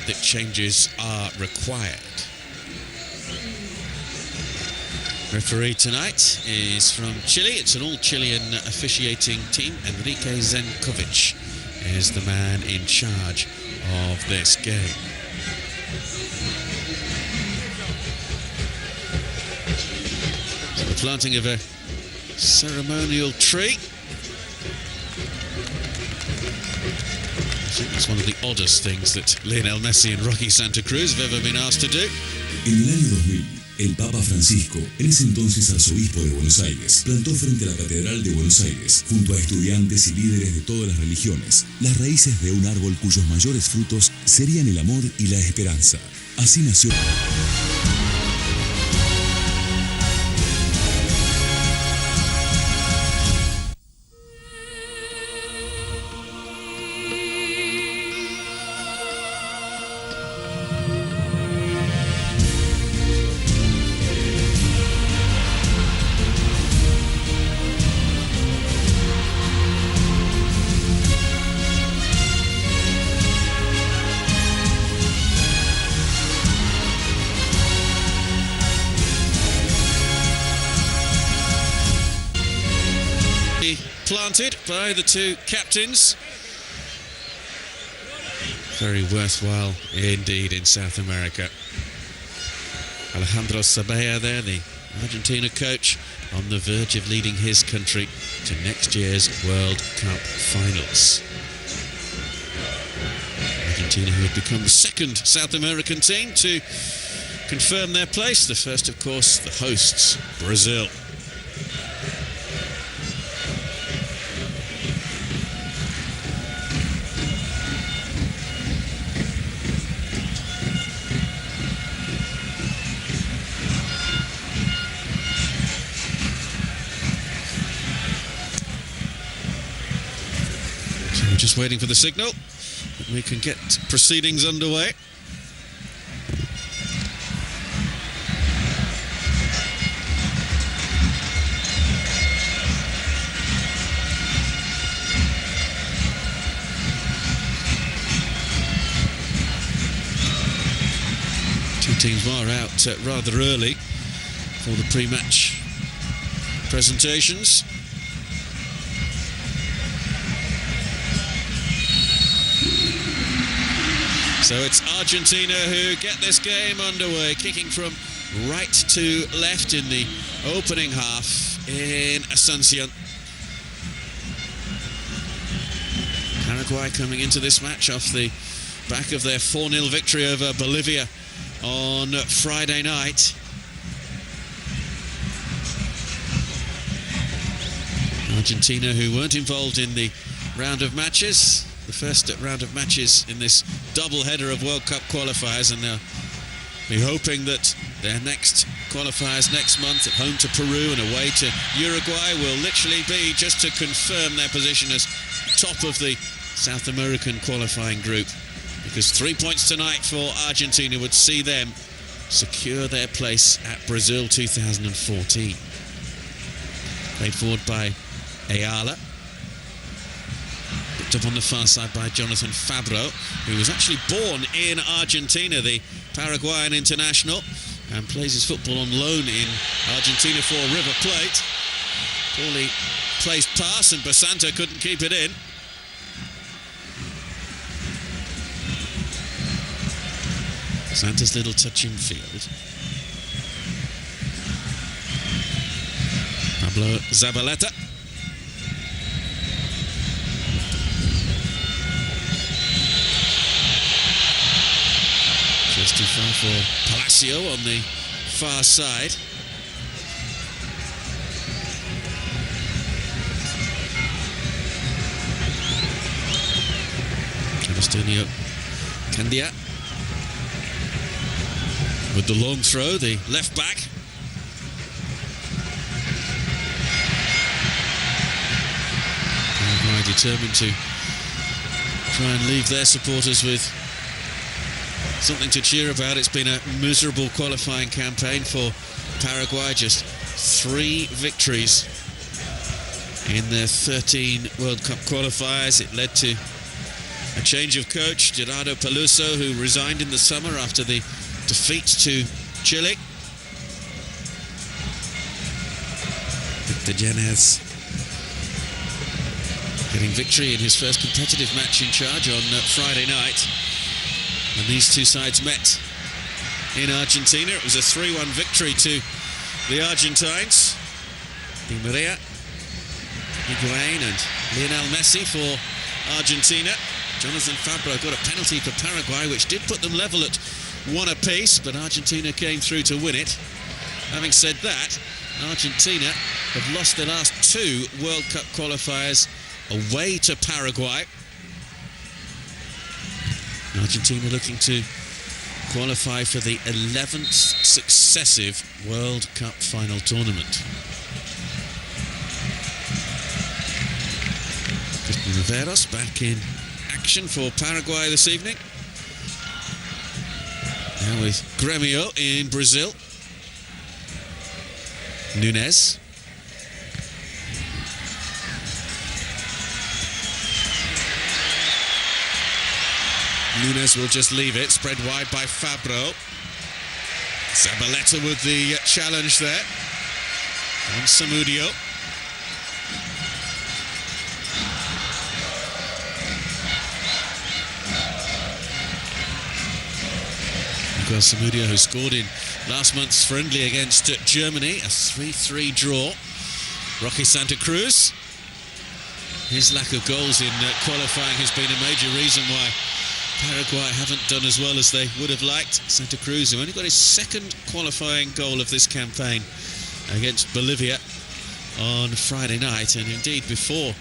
that changes are required. Referee tonight is from Chile. It's an all-Chilean officiating team. Enrique Zenkovic is the man in charge of this game. So the planting of a ceremonial tree. I think it's one of the oddest things that Lionel Messi and Rocky Santa Cruz have ever been asked to do. En el año 2000, el Papa Francisco, en ese entonces arzobispo de Buenos Aires, plantó frente a la Catedral de Buenos Aires, junto a estudiantes y líderes de todas las religiones, las raíces de un árbol cuyos mayores frutos serían el amor y la esperanza. Así nació... Planted by the two captains. Very worthwhile indeed in South America. Alejandro Sabella there, the Argentina coach, on the verge of leading his country to next year's World Cup finals. Argentina, who had become the second South American team to confirm their place. The first, of course, the hosts, Brazil. We're just waiting for the signal. We can get proceedings underway. Two teams are out rather early for the pre-match presentations. So it's Argentina who get this game underway, kicking from right to left in the opening half in Asunción. Paraguay coming into this match off the back of their 4-0 victory over Bolivia on Friday night. Argentina, who weren't involved in the round of matches, the first round of matches in this double-header of World Cup qualifiers, and they'll be hoping that their next qualifiers next month at home to Peru and away to Uruguay will literally be just to confirm their position as top of the South American qualifying group, because 3 points tonight for Argentina would see them secure their place at Brazil 2014. Played forward by Ayala. Picked up on the far side by Jonathan Fabro, who was actually born in Argentina, the Paraguayan international, and plays his football on loan in Argentina for River Plate. Poorly placed pass, and Basanta couldn't keep it in. Basanta's little touch in field. Pablo Zabaleta. Just too far for Palacio on the far side. Estadio Candia with the long throw, the left back. Paraguay determined to try and leave their supporters with something to cheer about. It's been a miserable qualifying campaign for Paraguay, just 3 victories in their 13 World Cup qualifiers. It led to A change of coach, Gerardo Peluso, who resigned in the summer after the defeat to Chile. Victor Yanez getting victory in his first competitive match in charge on Friday night. And these two sides met in Argentina. It was a 3-1 victory to the Argentines. Di Maria, Higuain and Lionel Messi for Argentina. Jonathan Fabro got a penalty for Paraguay, which did put them level at 1 apiece, but Argentina came through to win it. Having said that, Argentina have lost their last 2 World Cup qualifiers away to Paraguay. Argentina looking to qualify for the 11th successive World Cup final tournament. Riveros back in action for Paraguay this evening. Now with Grêmio in Brazil. Nunes. Nunes will just leave it, spread wide by Fabro. Zabaleta with the challenge there on Samudio. Samudio, who scored in last month's friendly against Germany, a 3-3 draw. Roque Santa Cruz, his lack of goals in qualifying has been a major reason why Paraguay haven't done as well as they would have liked. Santa Cruz, who only got his 2nd qualifying goal of this campaign against Bolivia on Friday night, and indeed before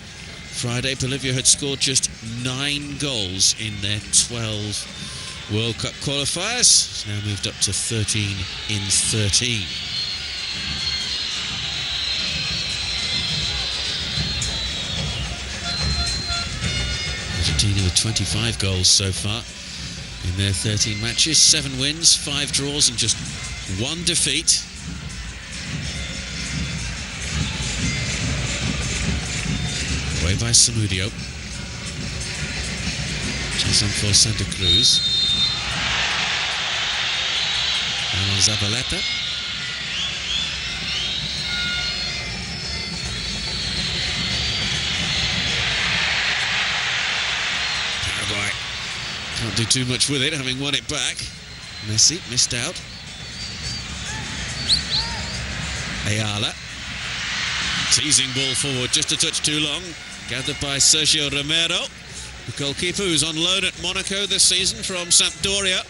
Friday, Bolivia had scored just 9 goals in their 12 World Cup qualifiers. It's now moved up to 13 in 13. Argentina with 25 goals so far in their 13 matches, 7 wins, 5 draws and just 1 defeat. Away by Samudio. Chasing for Santa Cruz. And Zabaleta. Paraguay can't do too much with it, having won it back. Messi missed out. Ayala. Teasing ball forward, just a touch too long. Gathered by Sergio Romero, the goalkeeper who's on loan at Monaco this season from Sampdoria.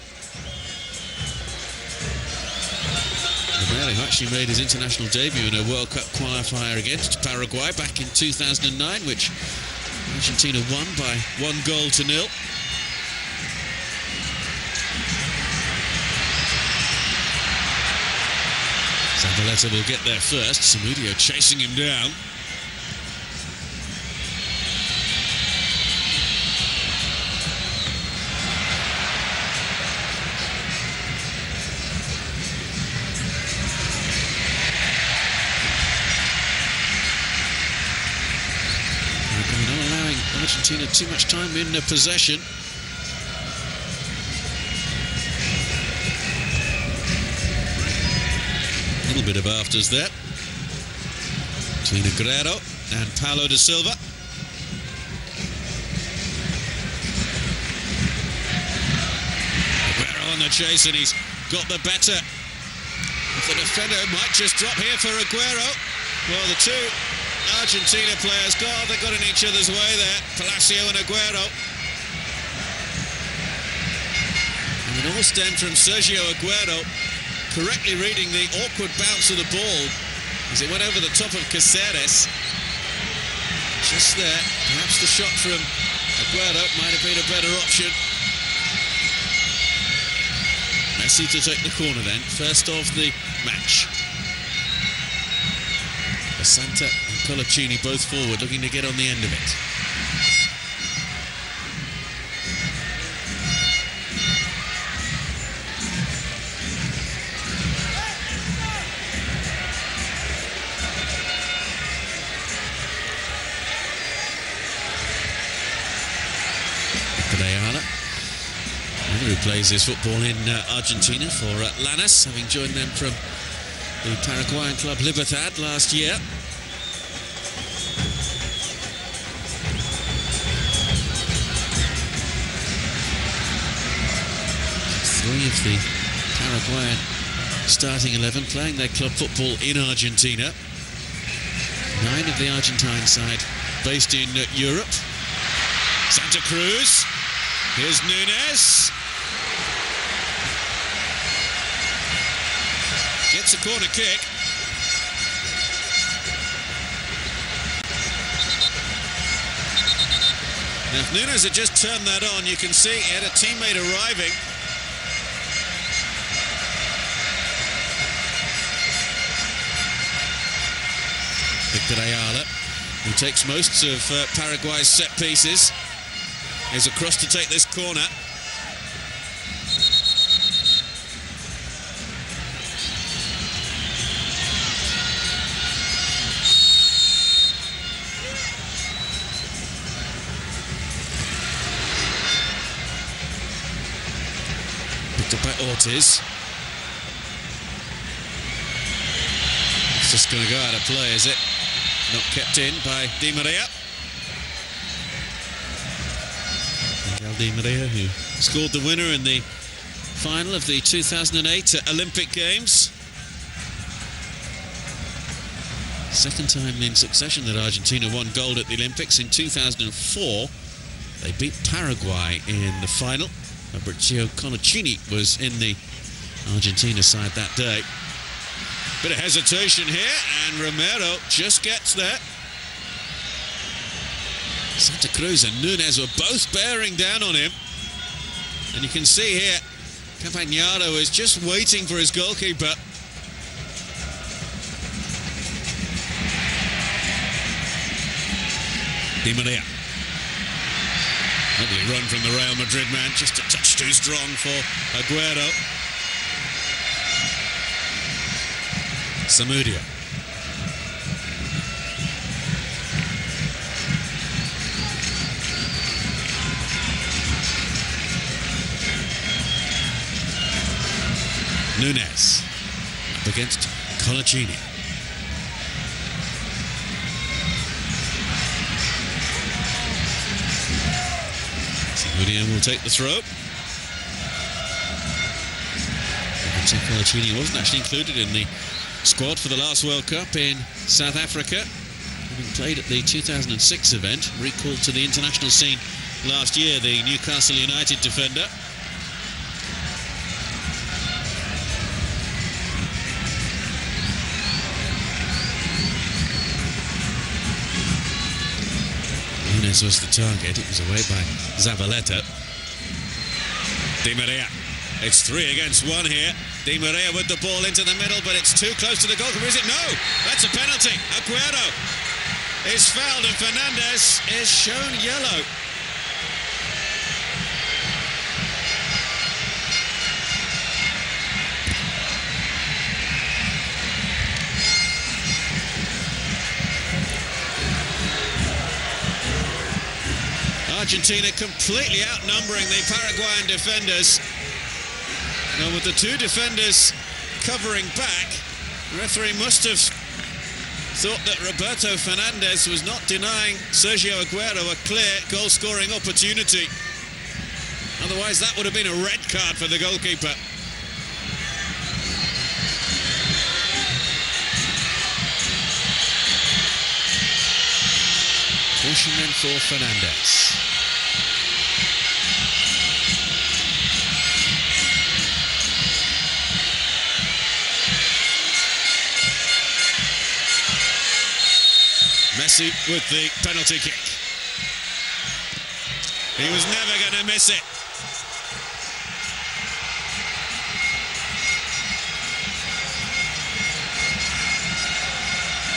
Romero actually made his international debut in a World Cup qualifier against Paraguay back in 2009, which Argentina won by 1-0. Zabaleta will get there first. Samudio chasing him down. Argentina too much time in possession. A little bit of afters there between Agüero and Pablo da Silva. Agüero on the chase, and he's got the better. The defender might just drop here for Agüero. Well, the two Argentina players, they got in each other's way there, Palacio and Agüero. And it all stemmed from Sergio Agüero correctly reading the awkward bounce of the ball as it went over the top of Cáceres. Just there, perhaps the shot from Agüero might have been a better option. Messi to take the corner then, first of the match. Basanta and Coloccini both forward, looking to get on the end of it. who plays his football in Argentina for Lanús, having joined them from the Paraguayan club Libertad last year. Three of the Paraguayan starting 11 playing their club football in Argentina. 9 of the Argentine side based in Europe. Santa Cruz. Here's Núñez. Gets a corner kick. Now, if Núñez had just turned that on, you can see he had a teammate arriving. Ayala, who takes most of Paraguay's set pieces, is across to take this corner. Picked up by Ortiz. It's just going to go out of play, is it? Not kept in by Di Maria. Miguel Di Maria, who scored the winner in the final of the 2008 Olympic Games. Second time in succession that Argentina won gold at the Olympics. In 2004, they beat Paraguay in the final. Fabricio Coloccini was in the Argentina side that day. Bit of hesitation here, and Romero just gets there. Santa Cruz and Núñez were both bearing down on him. And you can see here, Campagnaro is just waiting for his goalkeeper. Di Maria. Lovely run from the Real Madrid man, just a touch too strong for Agüero. Zamudio. Núñez up against Coloccini. Zamudio will take the throw. Coloccini wasn't actually included in the squad for the last World Cup in South Africa, having played at the 2006 event, recalled to the international scene last year, the Newcastle United defender. Núñez was the target. It was away by Zabaleta. Di Maria. It's 3 against 1 here. Di Maria with the ball into the middle, but it's too close to the goalkeeper. Is it? No! That's a penalty. Agüero is fouled and Fernandez is shown yellow. Argentina completely outnumbering the Paraguayan defenders. Now, with the 2 defenders covering back, the referee must have thought that Roberto Fernandez was not denying Sergio Agüero a clear goal-scoring opportunity. Otherwise, that would have been a red card for the goalkeeper. Caution then for Fernandez. Messi with the penalty kick. He was never going to miss it.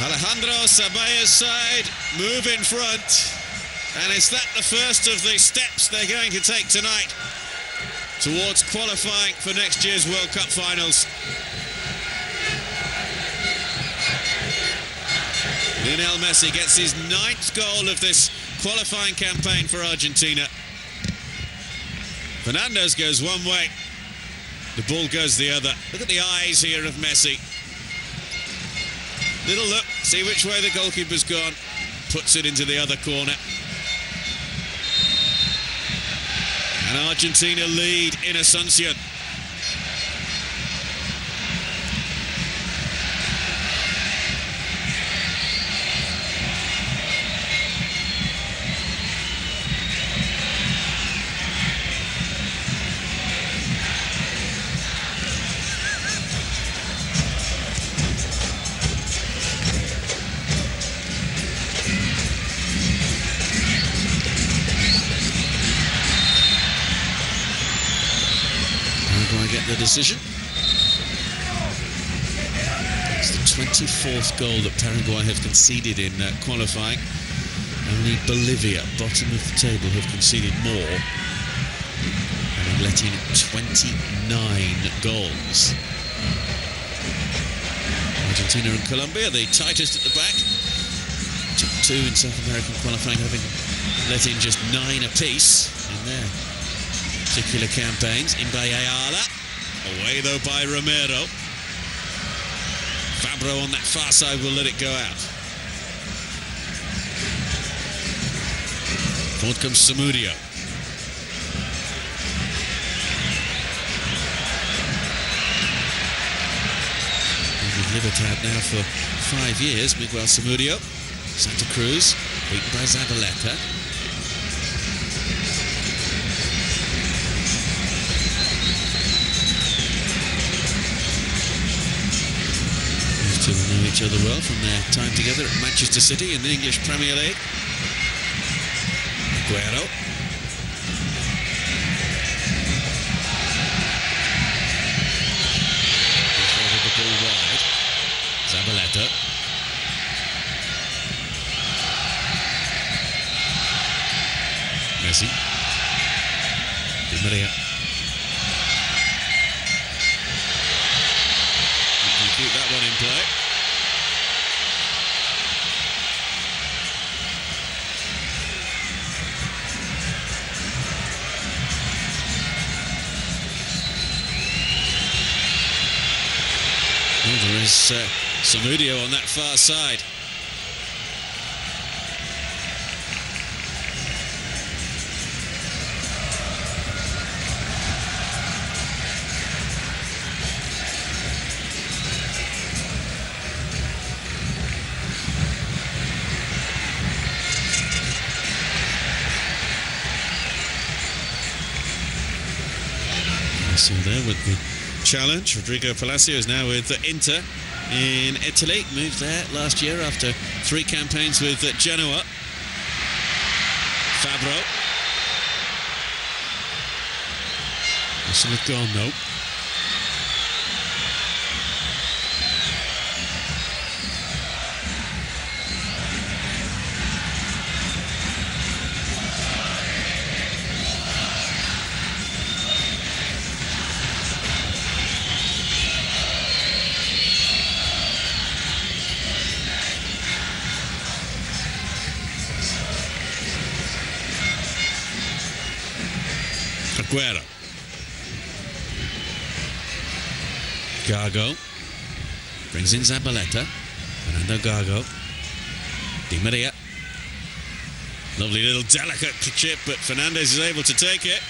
Alejandro Sabaya's side move in front. And is that the first of the steps they're going to take tonight towards qualifying for next year's World Cup finals? Lionel Messi gets his 9th goal of this qualifying campaign for Argentina. Fernando's goes one way. The ball goes the other. Look at the eyes here of Messi. Little look, see which way the goalkeeper's gone. Puts it into the other corner. And Argentina lead in Asunción. Get the decision. It's the 24th goal that Paraguay have conceded in qualifying. Only Bolivia, bottom of the table, have conceded more, having let in 29 goals. Argentina and Colombia, the tightest at the back. Top two in South American qualifying, having let in just 9 apiece in their particular campaigns. In Ayala. Away though by Romero. Fabro on that far side will let it go out. Forward comes Samudio. With Libertad now for 5 years, Miguel Samudio. Santa Cruz, beaten by Zabaleta. Who know each other well from their time together at Manchester City in the English Premier League. Agüero. He's the ball wide. Zabaleta. Messi. Di María. Keep that one in play. Well, there is Samudio on that far side. So there with the challenge. Rodrigo Palacio is now with Inter in Italy. Moved there last year after 3 campaigns with Genoa. Fabro. Whistle have gone though. Agüero. Gago. Brings in Zabaleta. Fernando Gago. Di María. Lovely little delicate chip, but Fernandez is able to take it.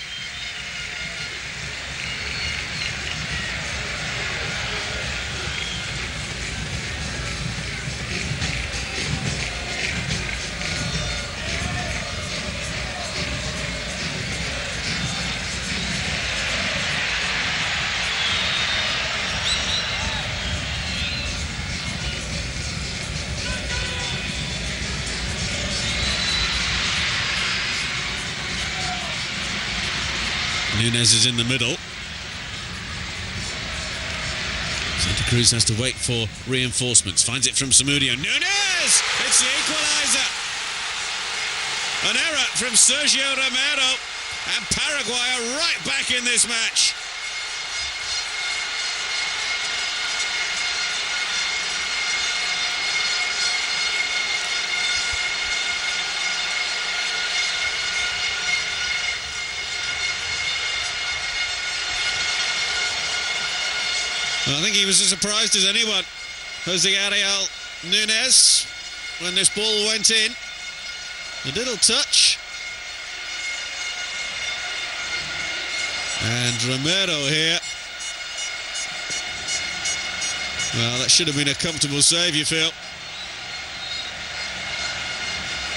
Nunez is in the middle. Santa Cruz has to wait for reinforcements. Finds it from Samudio. Nunez! It's the equaliser. An error from Sergio Romero. And Paraguay are right back in this match. I think he was as surprised as anyone, Jose Ariel Núñez, when this ball went in. A little touch. And Romero here. Well, that should have been a comfortable save, you feel.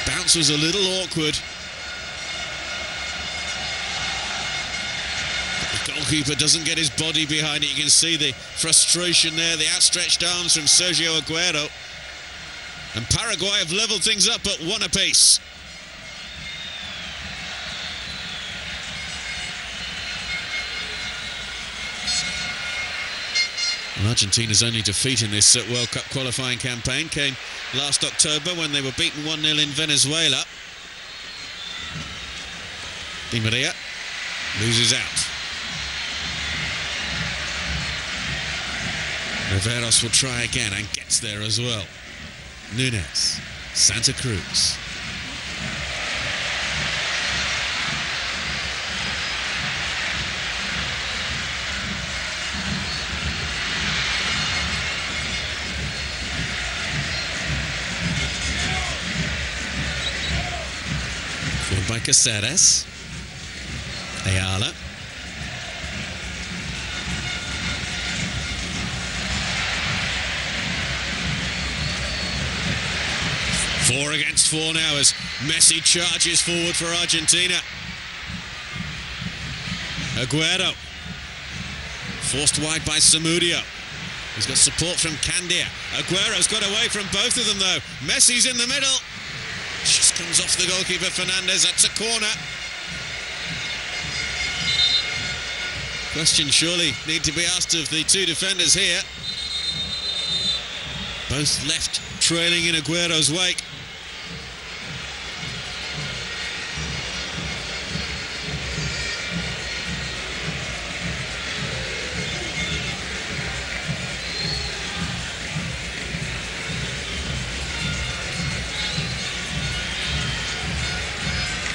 Bounce was a little awkward. The goalkeeper doesn't get his body behind it. You can see the frustration there, the outstretched arms from Sergio Agüero. And Paraguay have levelled things up at 1 apiece. Well, Argentina's only defeat in this World Cup qualifying campaign came last October when they were beaten 1-0 in Venezuela. María loses out. Riveros will try again and gets there as well. Núñez, Santa Cruz. Forward by Cáceres. Ayala. Four against four now as Messi charges forward for Argentina. Agüero. Forced wide by Zamudio. He's got support from Candia. Agüero's got away from both of them though. Messi's in the middle. Just comes off the goalkeeper Fernandez. That's a corner. Question surely need to be asked of the two defenders here. Both left trailing in Agüero's wake.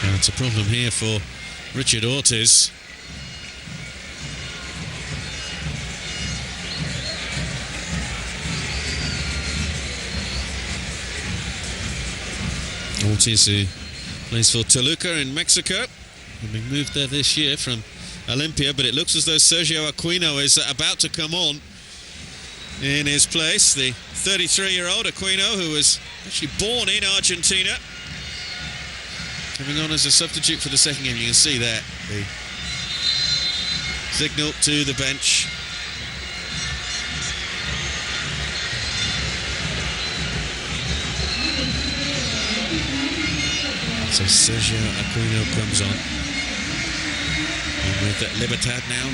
Now it's a problem here for Richard Ortiz. Ortiz, who plays for Toluca in Mexico, having moved there this year from Olimpia, but it looks as though Sergio Aquino is about to come on in his place. The 33-year-old Aquino, who was actually born in Argentina, coming on as a substitute for the second game. You can see there the signal to the bench. So Sergio Aquino comes on. Been with Libertad now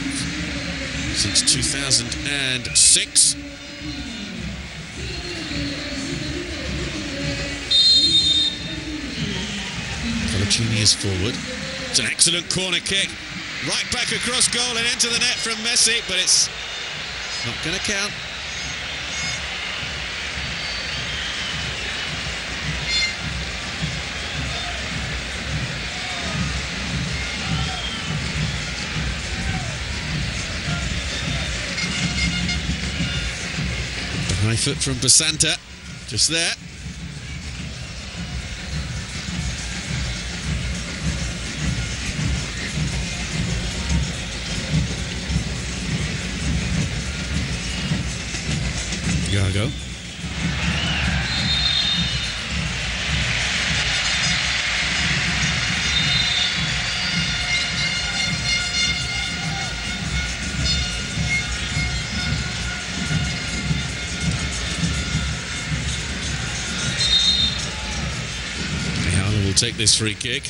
since 2006. Coloccini is forward. It's an excellent corner kick. Right back across goal and into the net from Messi, but it's not going to count. High foot from Basanta, just there. Gago. Will take this free kick.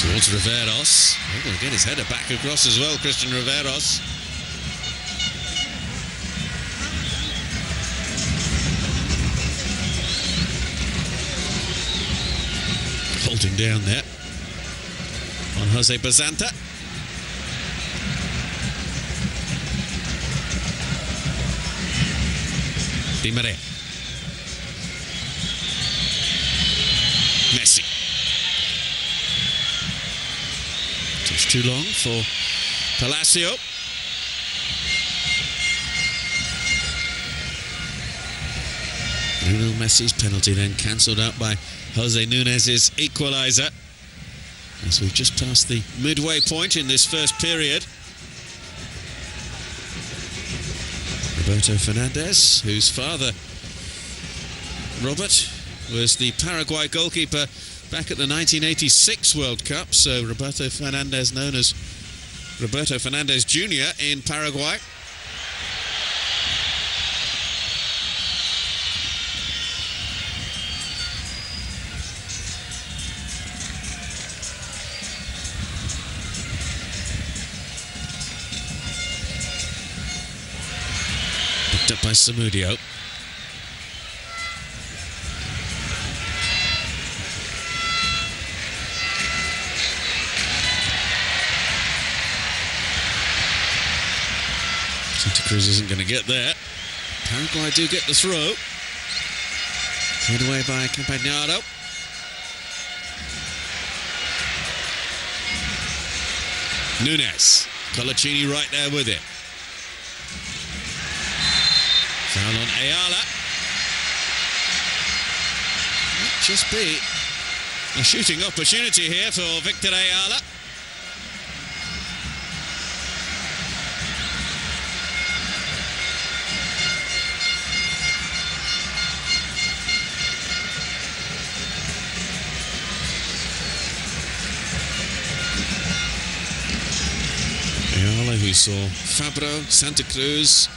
Towards Riveros. Oh, going to get his header back across as well, Christian Riveros. Holding down there on Jose Basanta. Di María. too long for Palacio. Lionel Messi's penalty then cancelled out by Jose Nunez's equaliser, as we've just passed the midway point in this first period. Roberto Fernandez, whose father, Robert, was the Paraguay goalkeeper back at the 1986 World Cup. So Roberto Fernandez, known as Roberto Fernandez Jr. in Paraguay. Picked up by Samudio. Santa Cruz isn't going to get there. Paraguay do get the throw. Cleared away by Campagnaro. Nunez. Coloccini right there with it. Foul on Ayala. Might just be a shooting opportunity here for Victor Ayala. Ayala, who saw Fabro, Santa Cruz,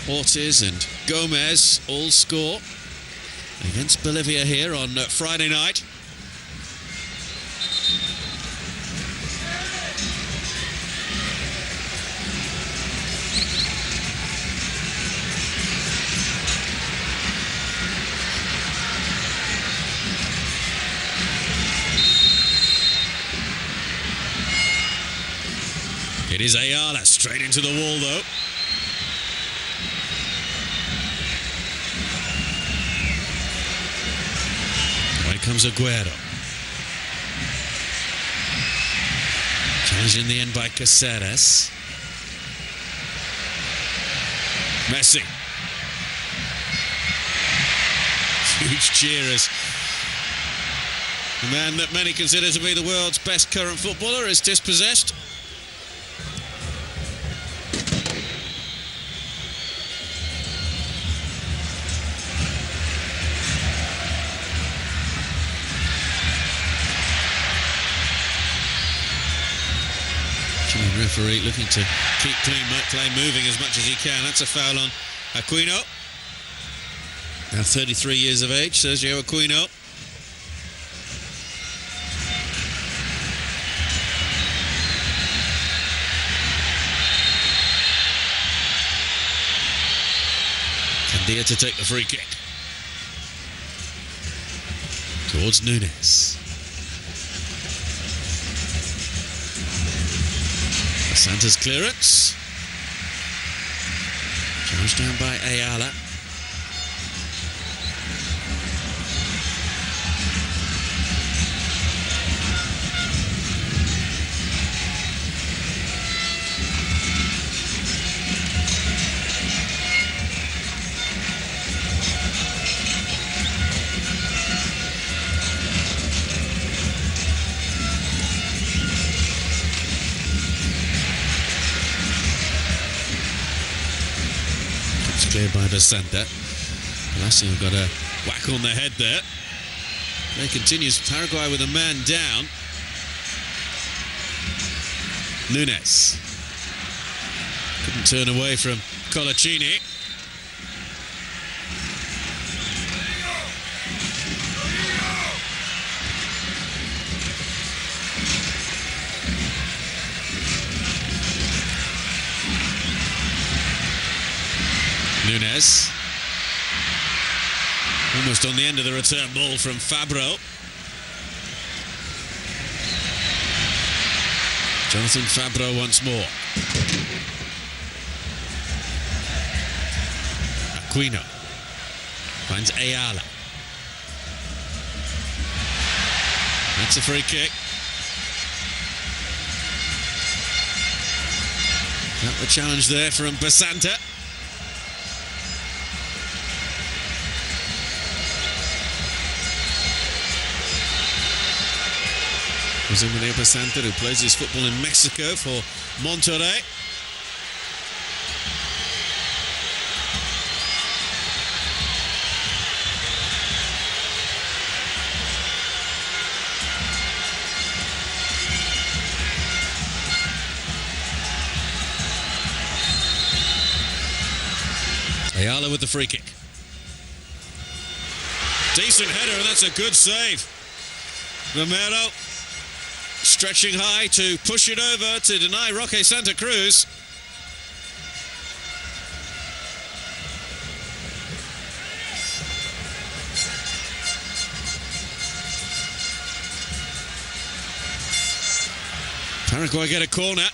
Osses and Gomez all score against Bolivia here on Friday night. It is Ayala straight into the wall though. Comes Agüero. Challenged in the end by Cáceres. Messi. Huge cheers. The man that many consider to be the world's best current footballer is dispossessed. Referee looking to keep play moving as much as he can. That's a foul on Aquino. Now 33 years of age, Sergio Aquino. Candia to take the free kick. Towards Nunez. Basanta's clearance. Challenged down by Ayala. Cleared by Basanta. Palacio got a whack on the head there. Play continues. Paraguay with a man down. Nunez. Couldn't turn away from Coloccini. Nunez. Almost on the end of the return ball from Fabro. Jonathan Fabro once more. Aquino finds Ayala. That's a free kick. Got the challenge there from Basanta. José María Basanta, who plays his football in Mexico for Monterrey. Ayala with the free kick. Decent header, and that's a good save. Romero stretching high to push it over to deny Roque Santa Cruz. Paraguay get a corner.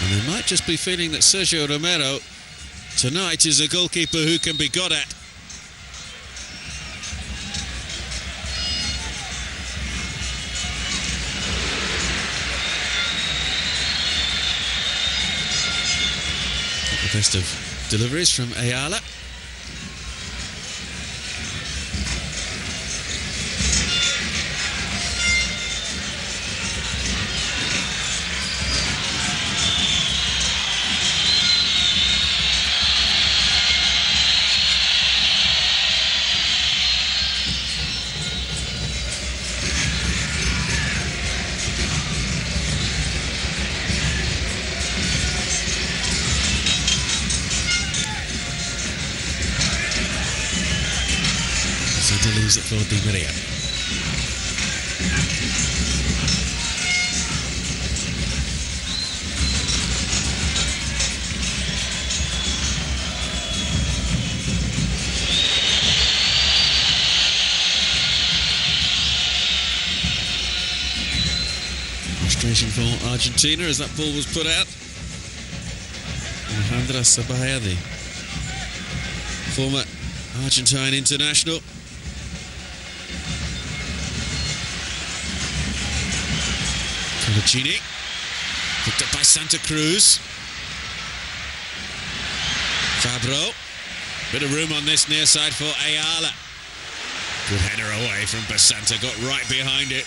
And they might just be feeling that Sergio Romero tonight is a goalkeeper who can be got at. The best of deliveries from Ayala. Leaves it for Di Maria. Frustration for Argentina as that ball was put out. Alejandra Sabaya, the former Argentine international. Coloccini, picked up by Santa Cruz. Pablo, bit of room on this near side for Ayala. Good header away from Basanta, got right behind it.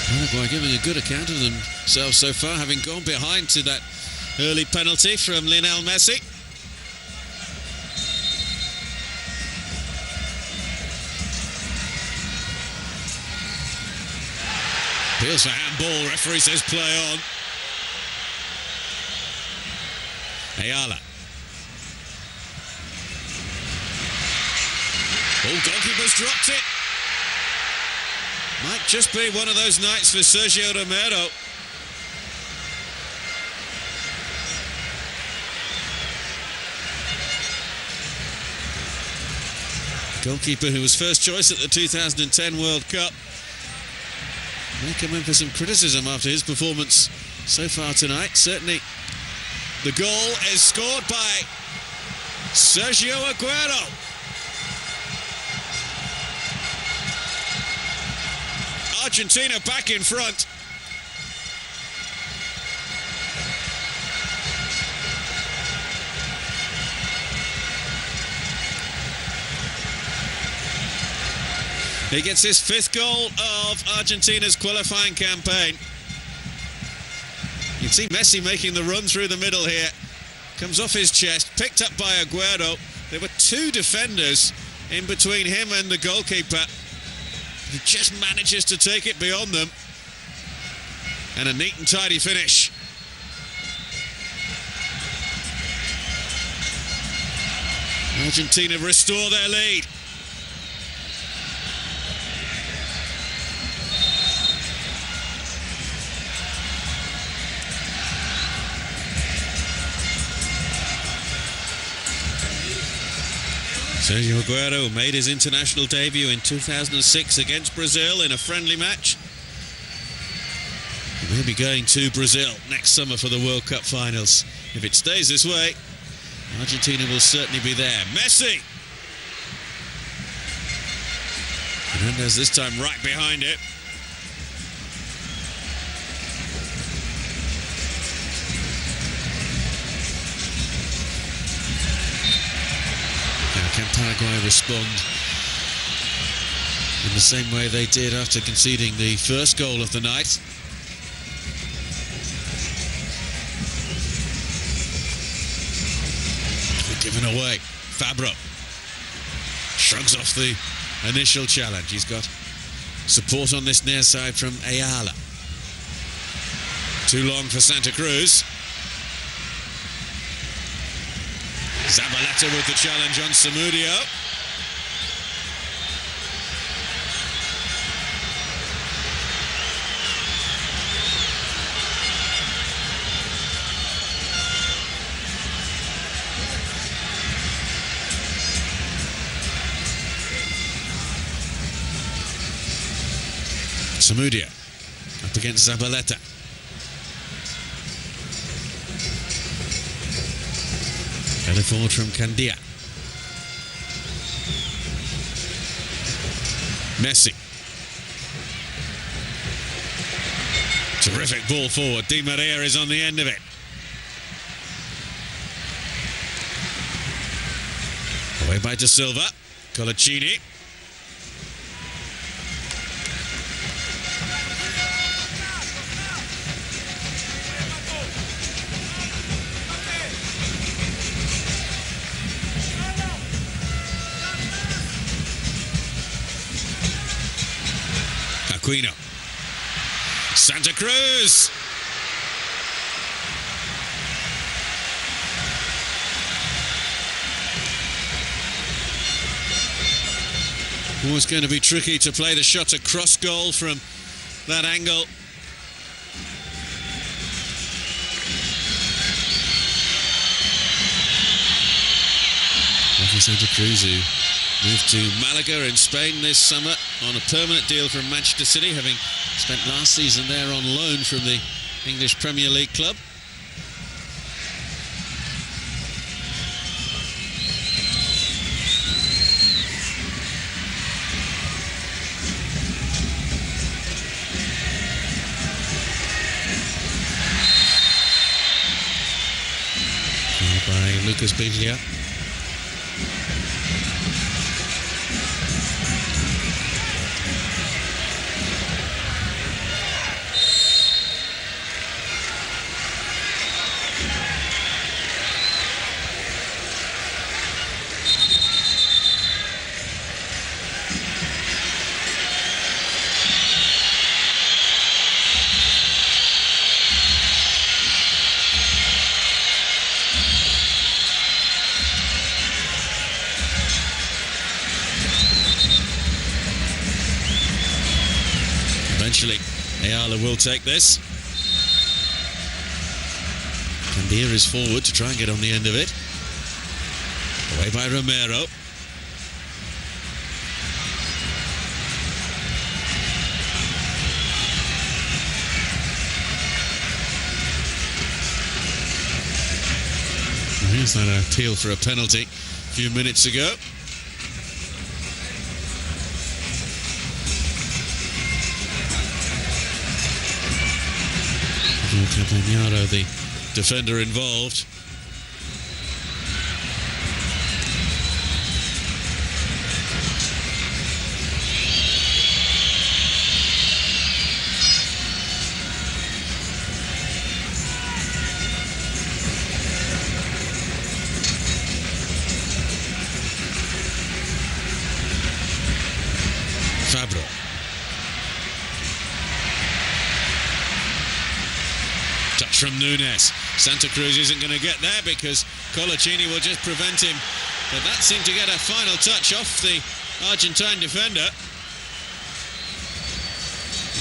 Paraguay giving a good account of themselves so far, having gone behind to that early penalty from Lionel Messi. Appeals for handball, referee says play on. Ayala. Oh, goalkeeper's dropped it. Might just be one of those nights for Sergio Romero. Goalkeeper who was first choice at the 2010 World Cup. May come in for some criticism after his performance so far tonight. Certainly the goal is scored by Sergio Agüero. Argentina back in front. He gets his fifth goal of Argentina's qualifying campaign. You can see Messi making the run through the middle here. Comes off his chest, picked up by Agüero. There were two defenders in between him and the goalkeeper. He just manages to take it beyond them. And a neat and tidy finish. Argentina restore their lead. Sergio Agüero made his international debut in 2006 against Brazil in a friendly match. Maybe going to Brazil next summer for the World Cup finals. If it stays this way, Argentina will certainly be there. Messi! Fernando's this time right behind it. Now, can Paraguay respond in the same way they did after conceding the first goal of the night? Given away. Fabro shrugs off the initial challenge. He's got support on this near side from Ayala. Too long for Santa Cruz. Zabaleta with the challenge on Samudio. Samudio up against Zabaleta. Better forward from Candia. Messi. Terrific ball forward. Di Maria is on the end of it. Away by De Silva. Coloccini. Aquino. Santa Cruz. Always going to be tricky to play the shot across goal from that angle. Lucky Santa Cruz, who moved to Malaga in Spain this summer on a permanent deal from Manchester City, having spent last season there on loan from the English Premier League club. By Lucas Biglia. Eventually, Ayala will take this. Candia is forward to try and get on the end of it. Away by Romero. Here's that appeal for a penalty a few minutes ago. Campagnaro, the defender involved. Fabro. Touch from Nunes. Santa Cruz isn't going to get there because Coloccini will just prevent him. But that seemed to get a final touch off the Argentine defender.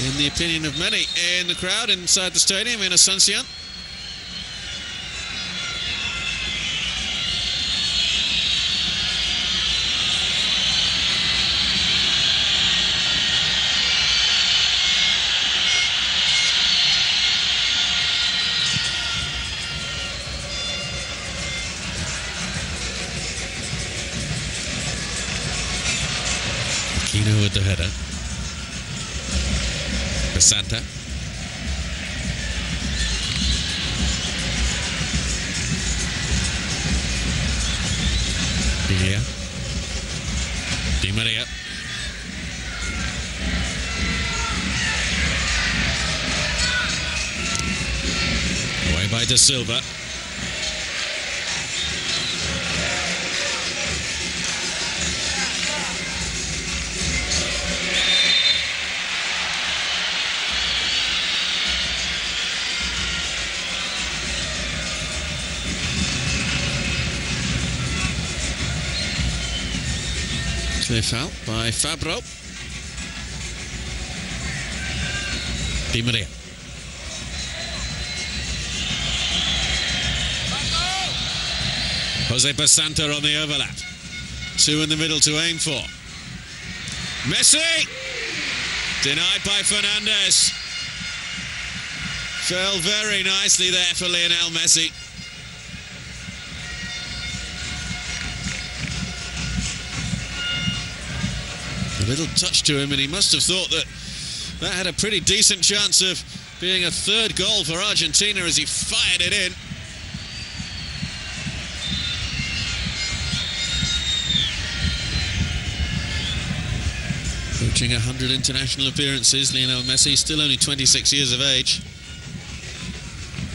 In the opinion of many in the crowd inside the stadium in Asunción. with the header. Basanta. Biglia. Di Maria. Away by Da Silva. Clear foul by Fabro. Di Maria. Jose Basanta on the overlap. Two in the middle to aim for. Messi! Denied by Fernandez. Fell very nicely there for Lionel Messi. A little touch to him, and he must have thought that had a pretty decent chance of being a third goal for Argentina as he fired it in. Approaching 100 international appearances, Lionel Messi, still only 26 years of age.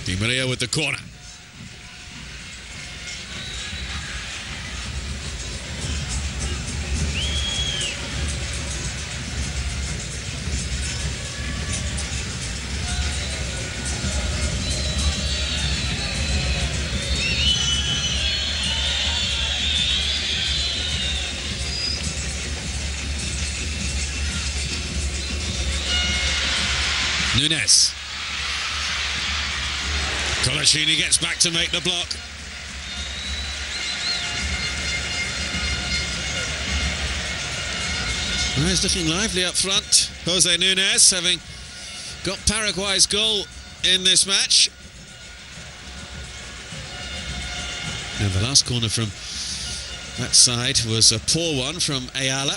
Di Maria with the corner. Nunes. Coloccini gets back to make the block. Well, he's looking lively up front. Jose Nunes, having got Paraguay's goal in this match. And the last corner from that side was a poor one from Ayala.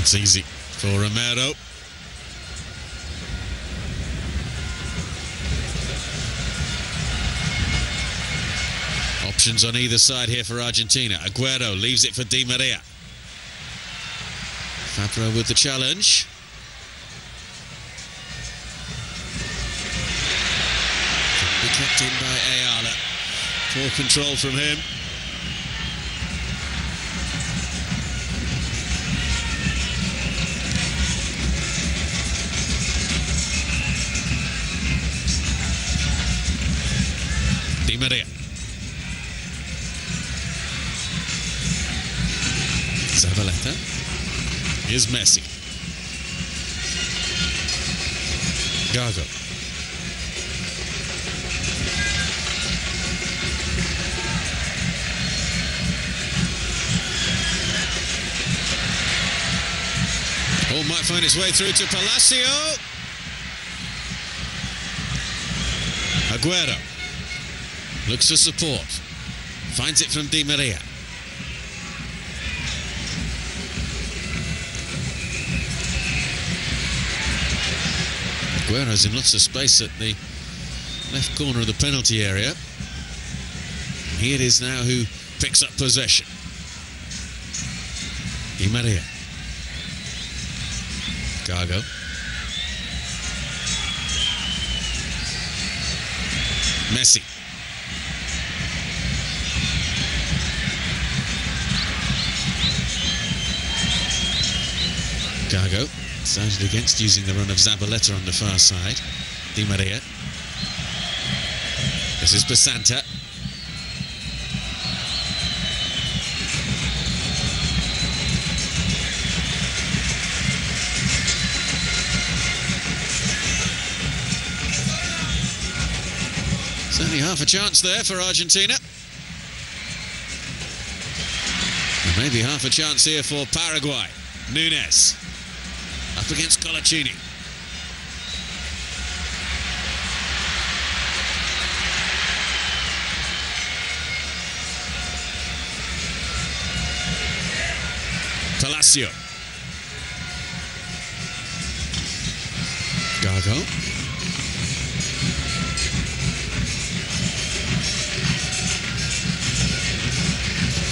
It's easy for Romero. Options on either side here for Argentina. Agüero leaves it for Di Maria. Fabro with the challenge. Can be kept in by Ayala. Poor control from him. Di Maria. Zabaleta. Here's Messi. Gago. Ball might find its way through to Palacio. Agüero. Looks for support. Finds it from Di Maria. Agüero's in lots of space at the left corner of the penalty area. He it is now who picks up possession. Di Maria. Gago. Messi. Gago decided against using the run of Zabaleta on the far side. Di Maria. This is Basanta. Certainly half a chance there for Argentina. And maybe half a chance here for Paraguay. Nunes up against Coloccini. Palacio. Gago.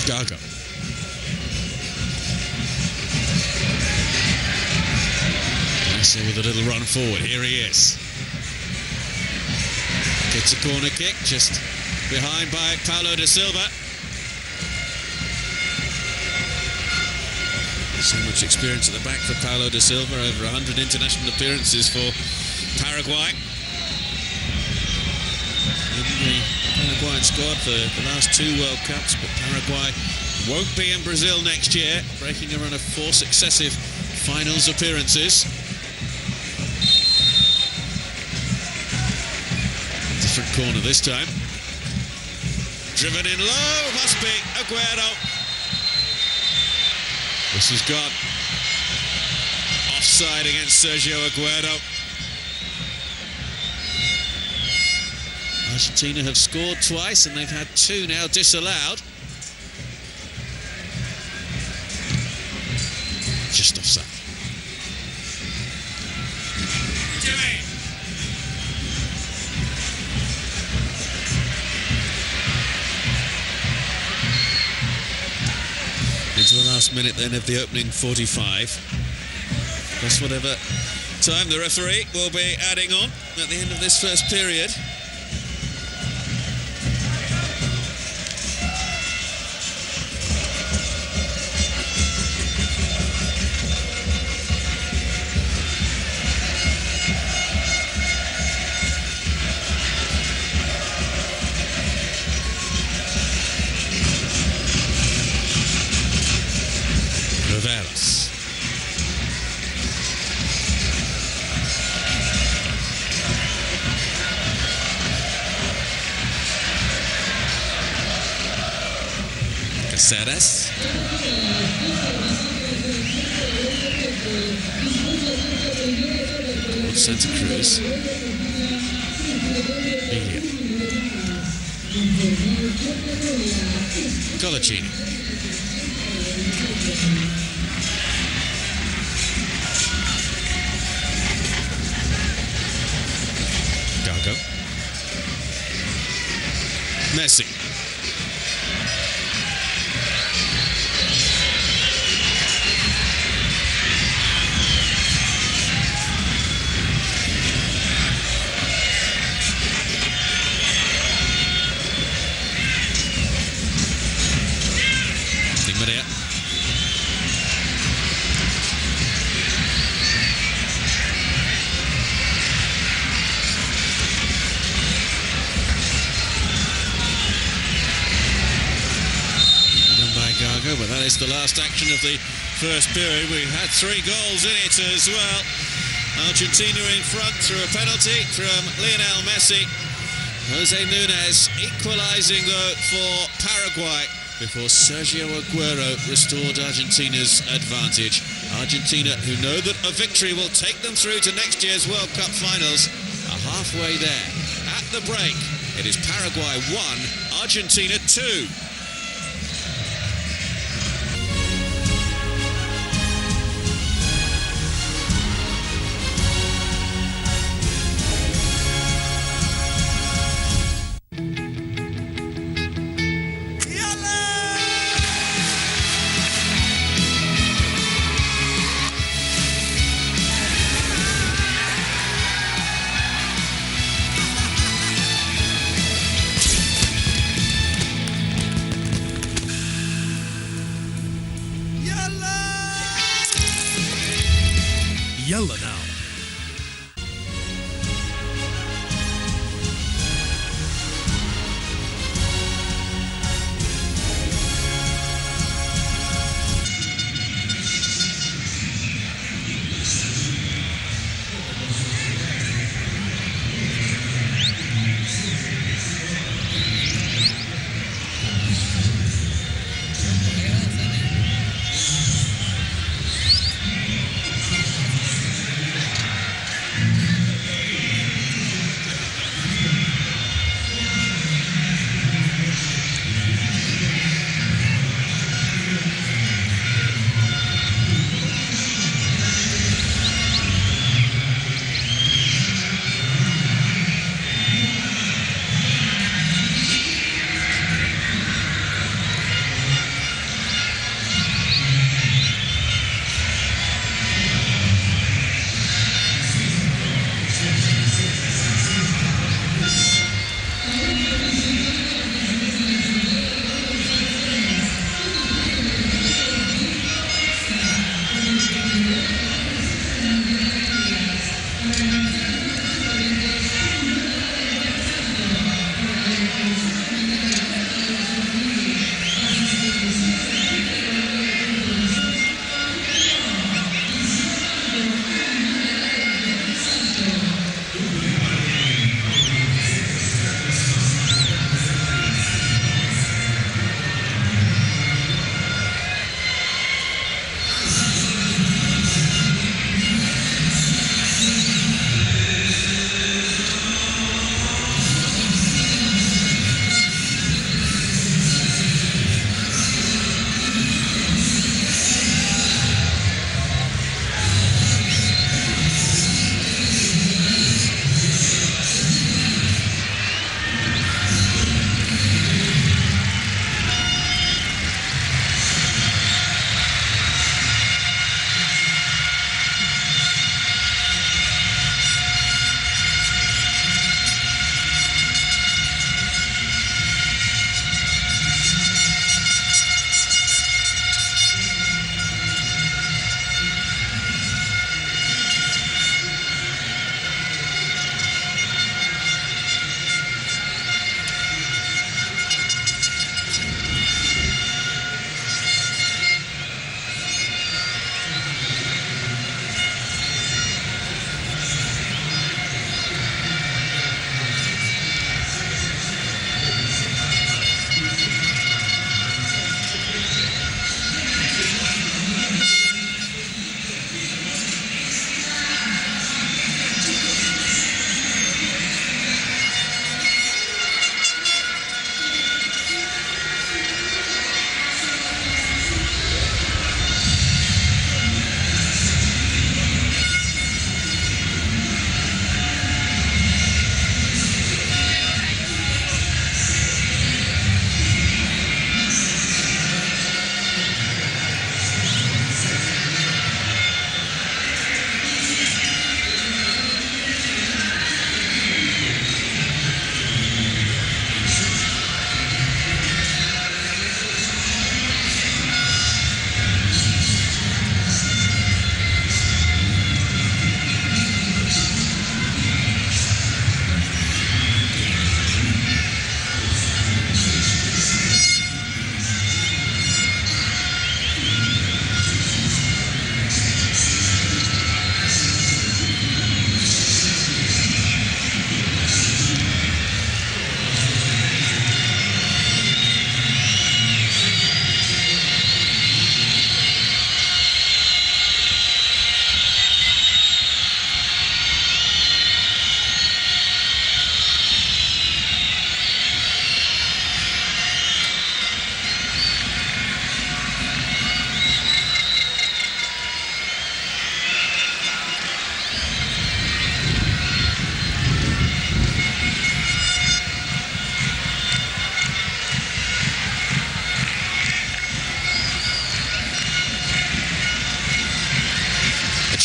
Gago. Messi with a little run forward. Here he is. Gets a corner kick just behind by Paulo da Silva. So much experience at the back for Paulo da Silva, over 100 international appearances for Paraguay. In the Paraguayan squad for the last 2 World Cups, but Paraguay won't be in Brazil next year, breaking a run of 4 successive finals appearances. Different corner this time. Driven in low, must be Agüero. This has got offside against Sergio Agüero. Argentina have scored twice and they've had 2 now disallowed. Just offside. Into the last minute then of the opening 45. Plus whatever time the referee will be adding on at the end of this first period. Osses. Santa Cruz. Biglia. Coloccini. Gago. Messi. María. Done by Gago, but that is the last action of the first period. We had 3 goals in it as well. Argentina in front through a penalty from Lionel Messi. Jose Núñez equalising though for Paraguay before Sergio Agüero restored Argentina's advantage. Argentina, who know that a victory will take them through to next year's World Cup finals, are halfway there. At the break, it is Paraguay 1, Argentina 2. Yalla now.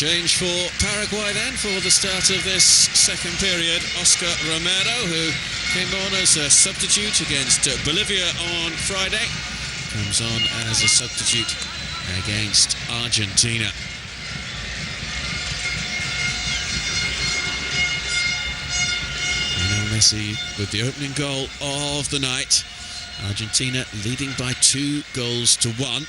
Change for Paraguay then for the start of this second period. Oscar Romero, who came on as a substitute against Bolivia on Friday, comes on as a substitute against Argentina. Lionel Messi with the opening goal of the night. Argentina leading by 2-1.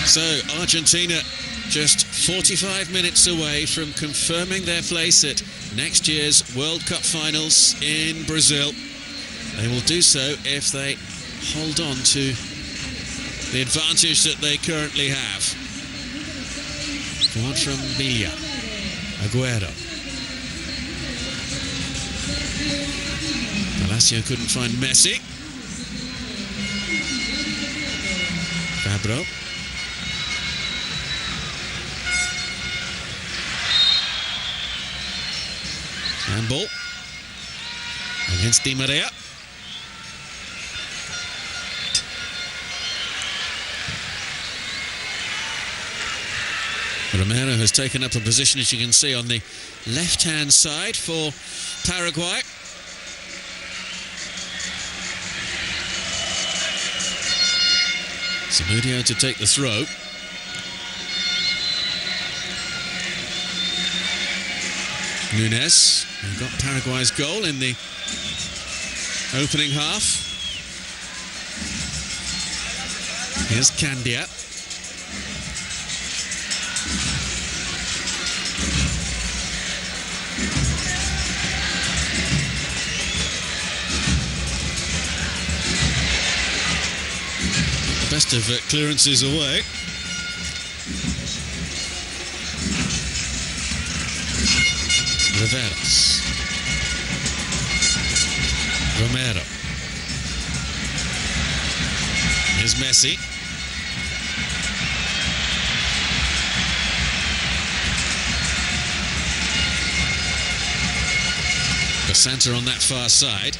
So Argentina just 45 minutes away from confirming their place at next year's World Cup finals in Brazil. They will do so if they hold on to the advantage that they currently have. Forward from Biglia, Agüero. Palacio couldn't find Messi. Pablo. Handball against Di Maria. Romero has taken up a position, as you can see, on the left-hand side for Paraguay. Zabaleta to take the throw. Nunes, who got Paraguay's goal in the opening half. Here's Candia. The best of clearances away. Riveros. Romero. Here's Messi. Basanta on that far side.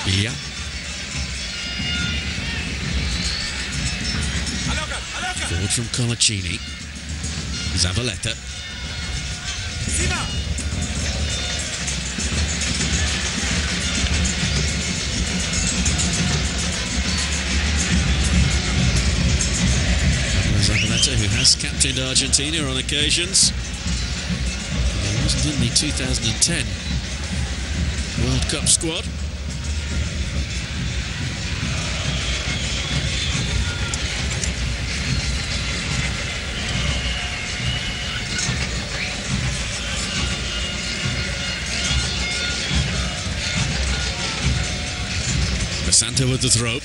Biglia. Forward from Coloccini. Zabaleta. Zabaleta, who has captained Argentina on occasions. He wasn't in the 2010 World Cup squad. Basanta with the throw.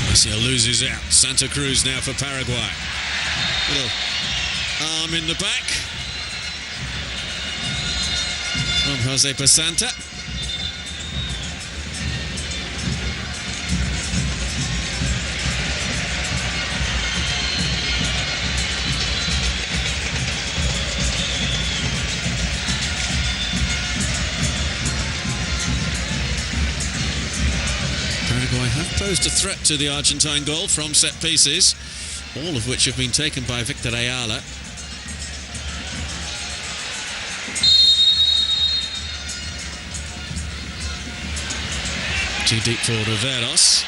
Messi loses out. Santa Cruz now for Paraguay. Little arm in the back from José Basanta. Have posed a threat to the Argentine goal from set pieces, all of which have been taken by Victor Ayala. Too deep for Riveros.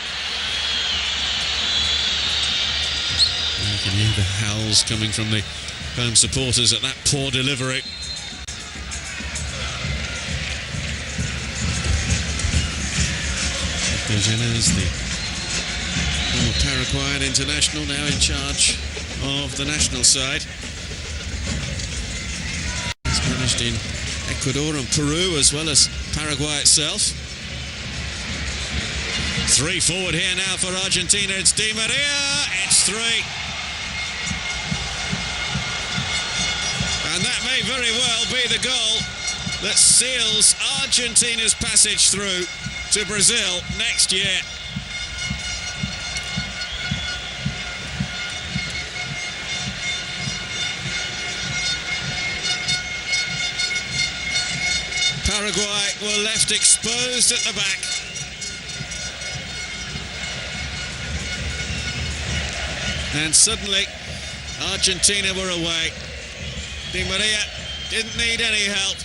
You can hear the howls coming from the home supporters at that poor delivery. Is the former Paraguayan international, now in charge of the national side. He's managed in Ecuador and Peru as well as Paraguay itself. 3 forward here now for Argentina. It's Di Maria. It's 3. And that may very well be the goal that seals Argentina's passage through to Brazil next year. Paraguay were left exposed at the back. And suddenly, Argentina were away. Di Maria didn't need any help.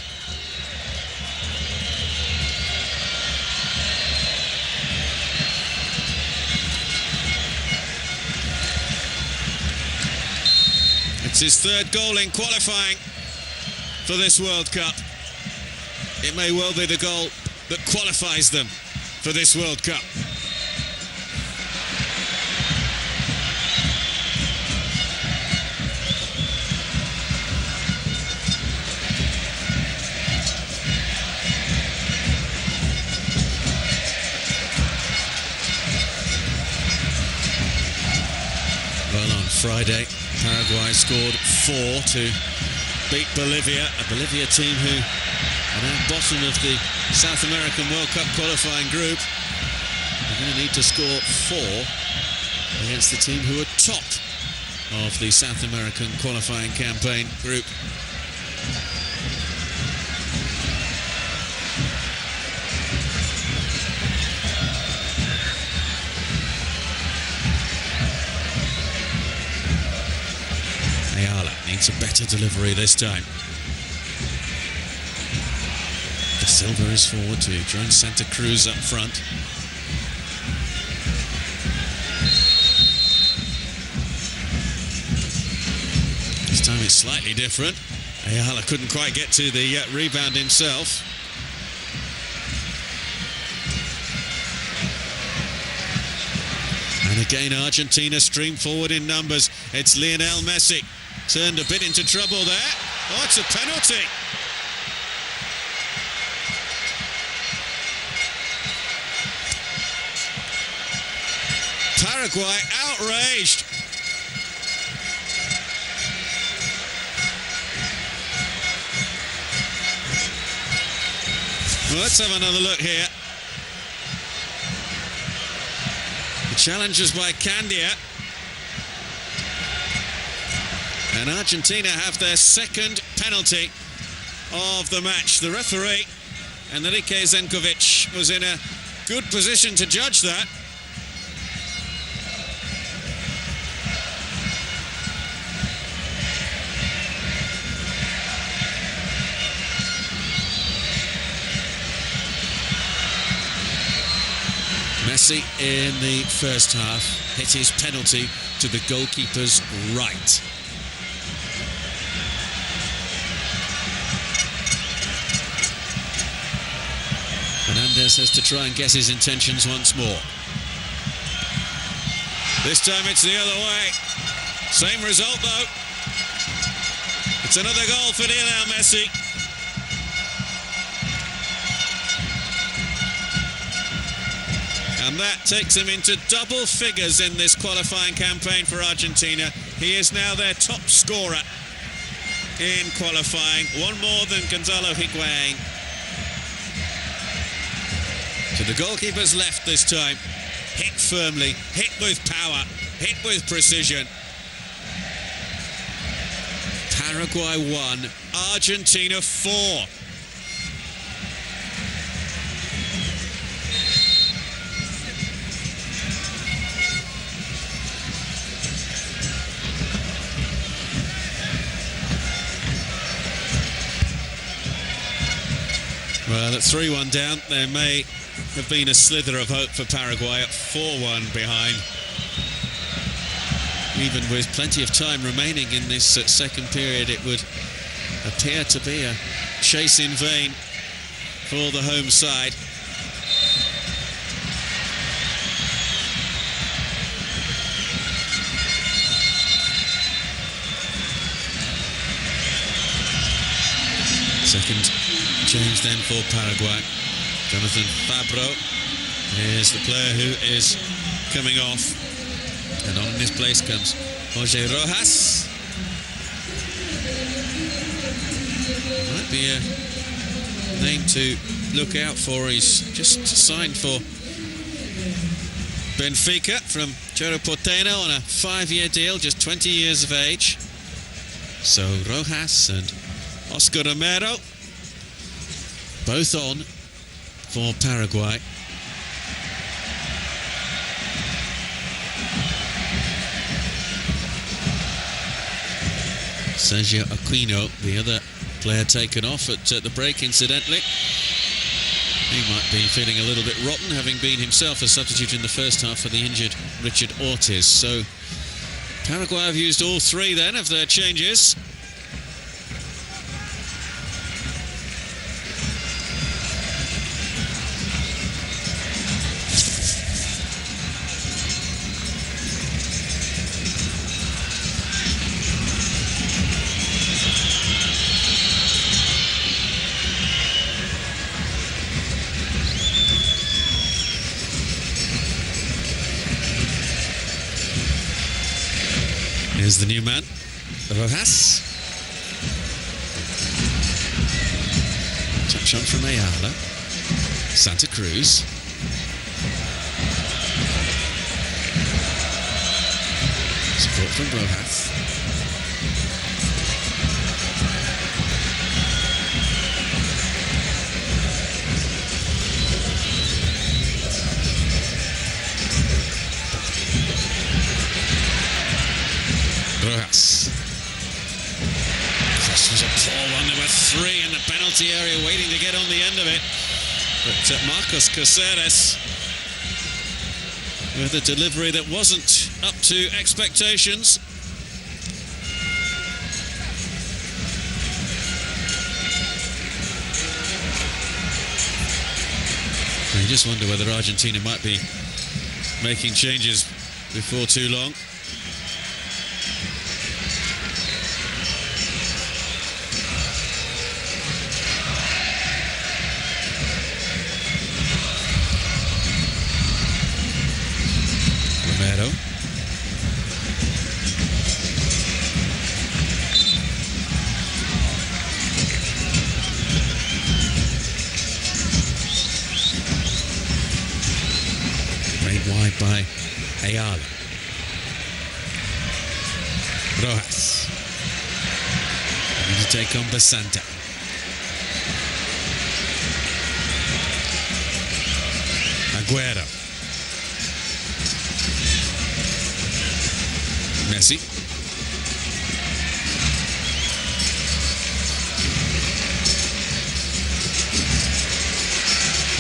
It's his third goal in qualifying for this World Cup. It may well be the goal that qualifies them for this World Cup. Well, on Friday, Paraguay scored 4 to beat Bolivia, a Bolivia team who are now bottom of the South American World Cup qualifying group. They're going to need to score 4 against the team who are top of the South American qualifying campaign group. Ayala needs a better delivery this time. Da Silva is forward to join Santa Cruz up front. This time it's slightly different. Ayala couldn't quite get to the rebound himself. And again, Argentina stream forward in numbers. It's Lionel Messi. Turned a bit into trouble there. Oh, it's a penalty. Paraguay outraged. Well, let's have another look here. The challenge was by Candia. And Argentina have their second penalty of the match. The referee, Enrique Zenkovic, was in a good position to judge that. Messi in the first half hit his penalty to the goalkeeper's right. Fernandez has to try and guess his intentions once more. This time it's the other way. Same result though. It's another goal for Lionel Messi. And that takes him into double figures in this qualifying campaign for Argentina. He is now their top scorer in qualifying. One more than Gonzalo Higuain. To the goalkeeper's left this time. Hit firmly, hit with power, hit with precision. Paraguay 1, Argentina 4. Well, at 3-1 down, there may have been a slither of hope for Paraguay at 4-1 behind. Even with plenty of time remaining in this second period, it would appear to be a chase in vain for the home side. Second change then for Paraguay. Jonathan Fabro is the player who is coming off. And on in his place comes José Rojas. Might be a name to look out for. He's just signed for Benfica from Cerro Porteño on a 5-year deal, just 20 years of age. So Rojas and Oscar Romero both on for Paraguay. Sergio Aquino, the other player taken off at the break, incidentally. He might be feeling a little bit rotten, having been himself a substitute in the first half for the injured Richard Ortiz. So Paraguay have used all three then of their changes. Here's the new man, Rojas. Touch on from Ayala. Santa Cruz. Support from Rojas. Rojas. This was a poor one. There were three in the penalty area waiting to get on the end of it. But Marcos Caceres with a delivery that wasn't up to expectations. You just wonder whether Argentina might be making changes before too long. Romero. Played wide by Ayala. Rojas. Ready to take on Basanta. Agüero. Messi.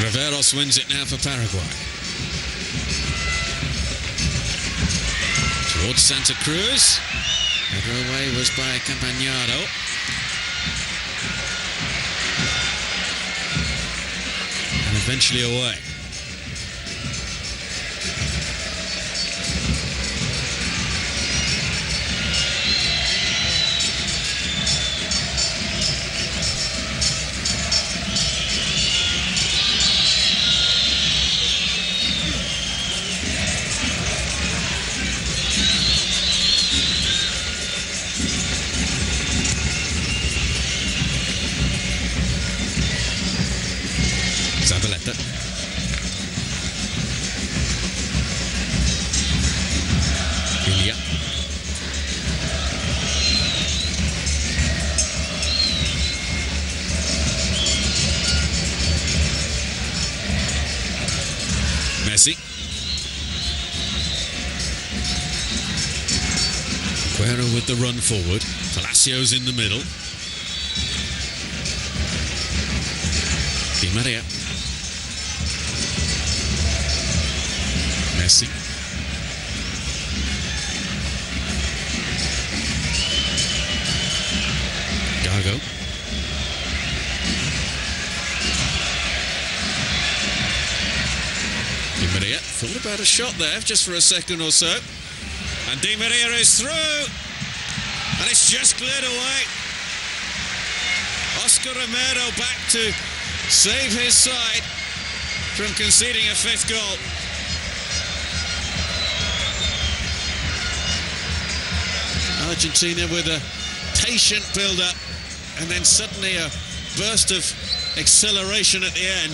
Riveros wins it now for Paraguay. Towards Santa Cruz. Header away was by Campagnaro. And eventually away. Zabaleta. Biglia. Messi. Agüero with the run forward. Palacio's in the middle. Di Maria. Messi. Gago. Di Maria thought about a shot there just for a second or so. And Di Maria is through. And it's just cleared away. Oscar Romero back to save his side from conceding a fifth goal. Argentina with a patient build-up and then suddenly a burst of acceleration at the end.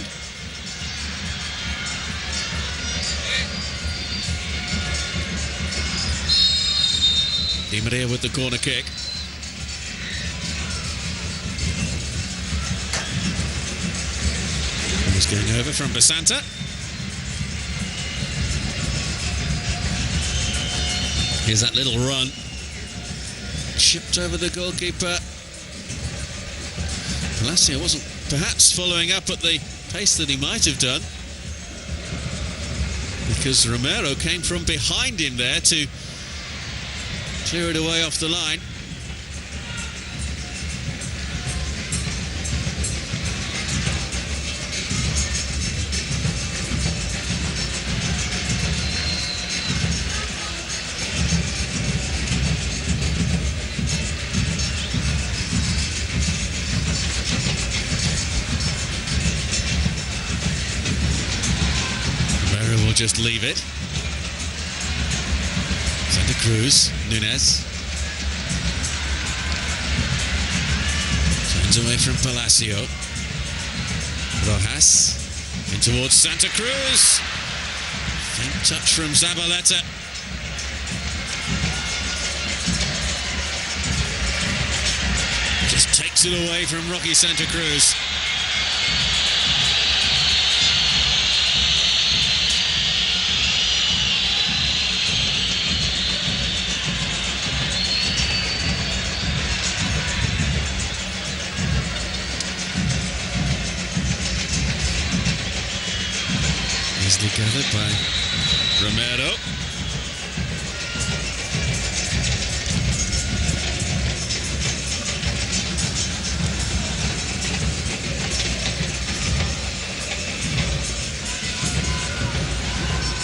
Di Maria with the corner kick. He's going over from Basanta. Here's that little run. Chipped over the goalkeeper. Palacio wasn't perhaps following up at the pace that he might have done, because Romero came from behind him there to clear it away off the line. Just leave it. Santa Cruz, Nunes. Turns away from Palacio. Rojas. In towards Santa Cruz. Faint touch from Zabaleta. Just takes it away from Rocky Santa Cruz. Gathered by Romero.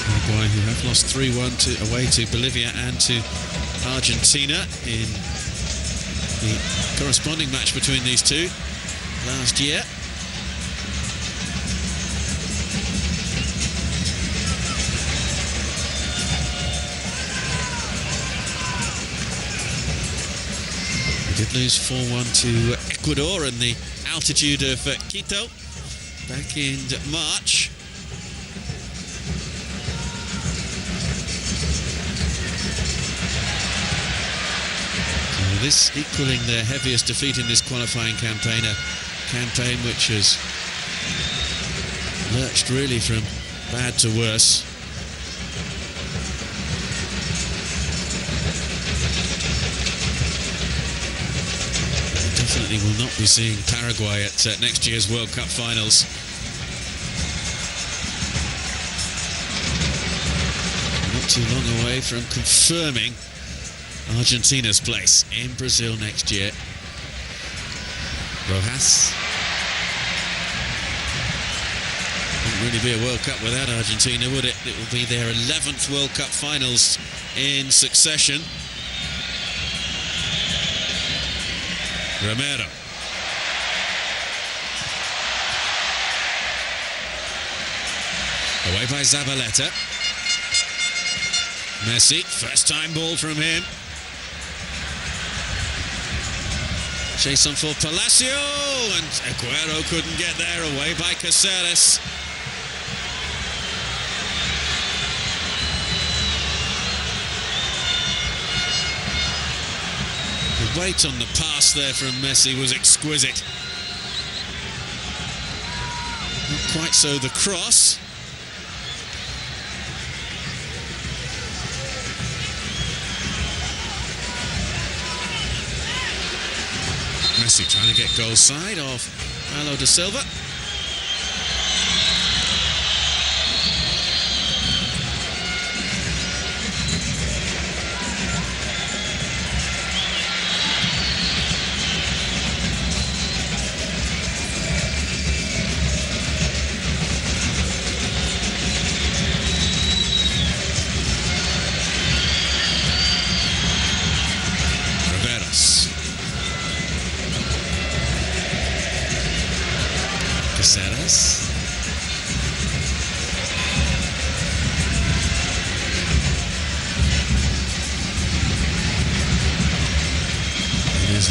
Paraguay, who have lost 3-1 away to Bolivia and to Argentina in the corresponding match between these two last year. Did lose 4-1 to Ecuador in the altitude of Quito back in March. So this equaling their heaviest defeat in this qualifying campaign, a campaign which has lurched really from bad to worse. Definitely will not be seeing Paraguay at next year's World Cup finals. Not too long away from confirming Argentina's place in Brazil next year. Rojas. Wouldn't really be a World Cup without Argentina, would it? It will be their 11th World Cup finals in succession. Romero. Away by Zabaleta. Messi, first time ball from him. Chase on for Palacio, and Agüero couldn't get there. Away by Cáceres. The weight on the pass there from Messi was exquisite. Not quite so the cross. Messi trying to get goal side of Pablo da Silva.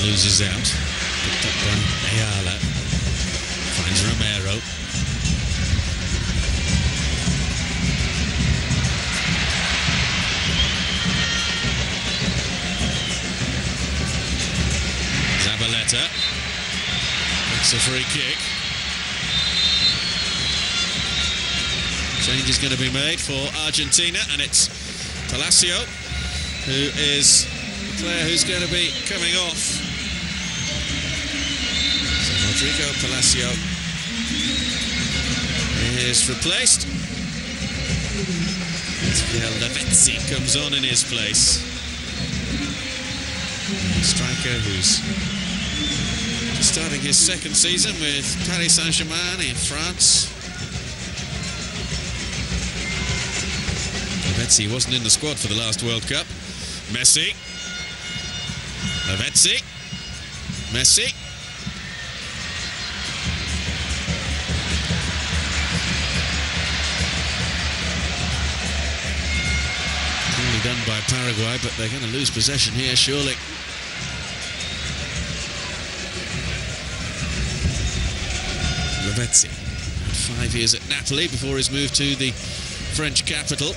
Loses out, picked up Zabaleta. It's a free kick. Change is going to be made for Argentina, and it's Palacio who is the player who's going to be coming off. So Rodrigo Palacio is replaced. Lavezzi comes on in his place. A striker who's just starting his second season with Paris Saint-Germain in France. Lavezzi wasn't in the squad for the last World Cup. Messi. Lavezzi. Messi. Only done by Paraguay, but they're going to lose possession here, surely. Lavezzi had 5 years at Napoli before his move to the French capital.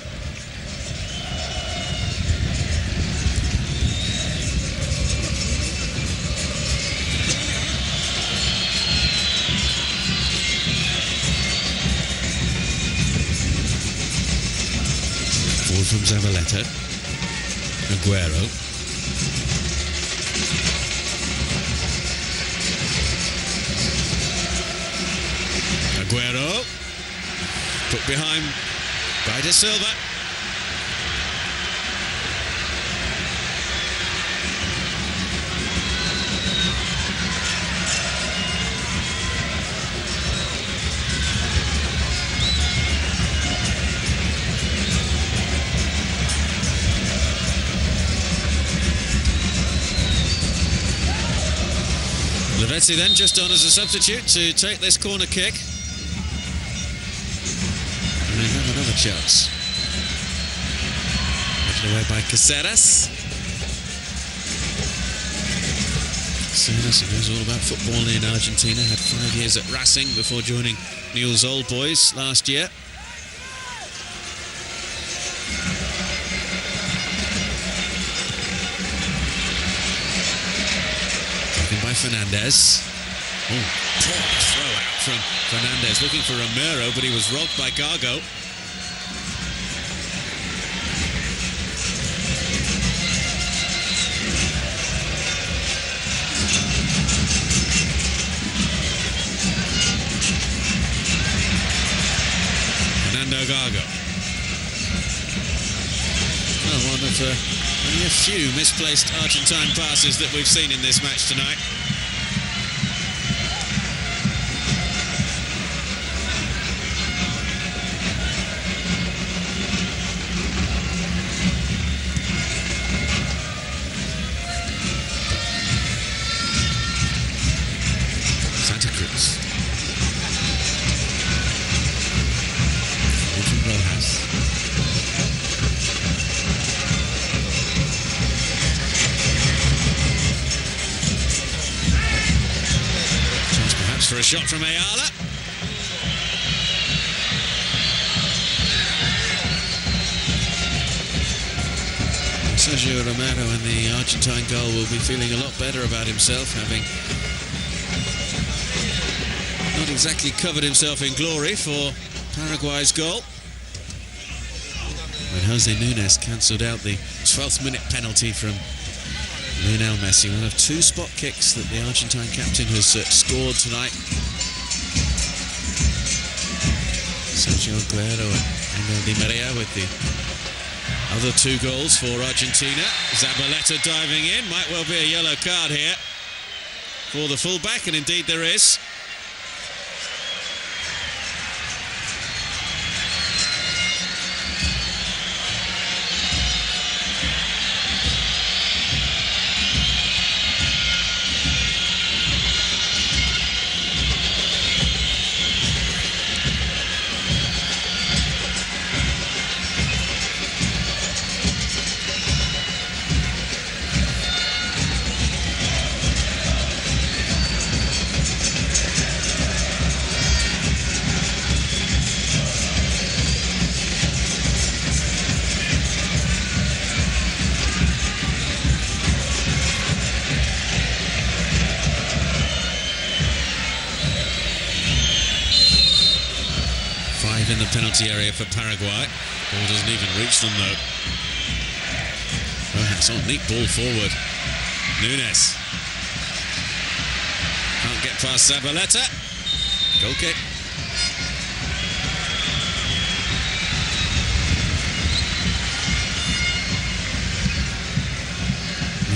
Forward from Zabaleta. Agüero. Agüero. Put behind by De Silva. Lavezzi then just on as a substitute to take this corner kick. And they have another chance. Taken away by Caceres. Caceres, who knows all about football in Argentina, had 5 years at Racing before joining Newell's Old Boys last year. By Fernandez. Oh, poor throw out from Fernandez, looking for Romero, but he was robbed by Gago. Fernando Gago. Oh, one of only a few misplaced Argentine passes that we've seen in this match tonight. Santa Cruz. Rojas. For a shot from Ayala. Sergio Romero in the Argentine goal will be feeling a lot better about himself, having not exactly covered himself in glory for Paraguay's goal. When Jose Nunes cancelled out the 12th minute penalty from Lionel Messi, one of 2 spot kicks that the Argentine captain has scored tonight. Sergio Agüero and Di María with the other 2 goals for Argentina. Zabaleta diving in, might well be a yellow card here for the fullback, and indeed there is. penalty area for Paraguay. Ball doesn't even reach them though. Rojas on, neat ball forward. Nunes. Can't get past Zabaleta. Goal kick.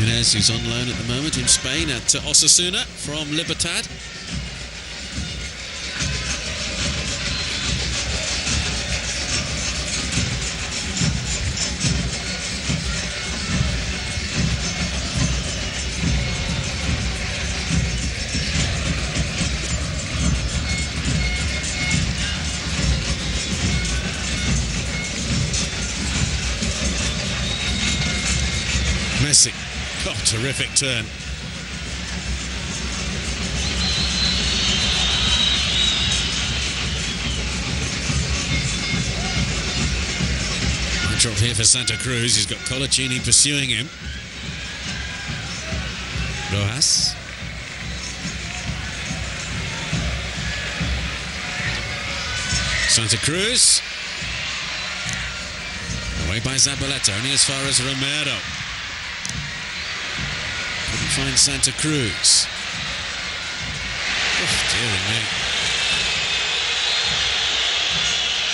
Nunes, who's on loan at the moment in Spain at Osasuna from Libertad. Messi. Oh, terrific turn. Drop here for Santa Cruz. He's got Coloccini pursuing him. Rojas. Santa Cruz. Away by Zabaleta, only as far as Romero. Couldn't find Santa Cruz. Oh, dearie me.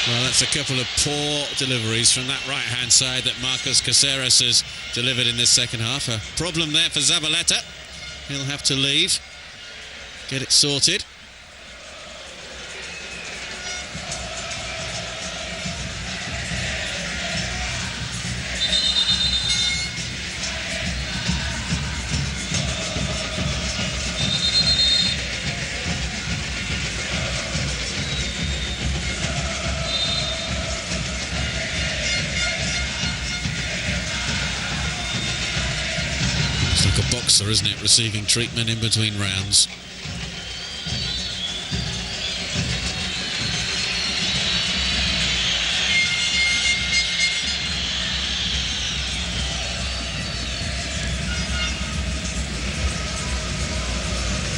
Well, that's a couple of poor deliveries from that right-hand side that Marcos Caceres has delivered in this second half. A problem there for Zabaleta. He'll have to leave, get it sorted. Boxer, isn't it, receiving treatment in between rounds.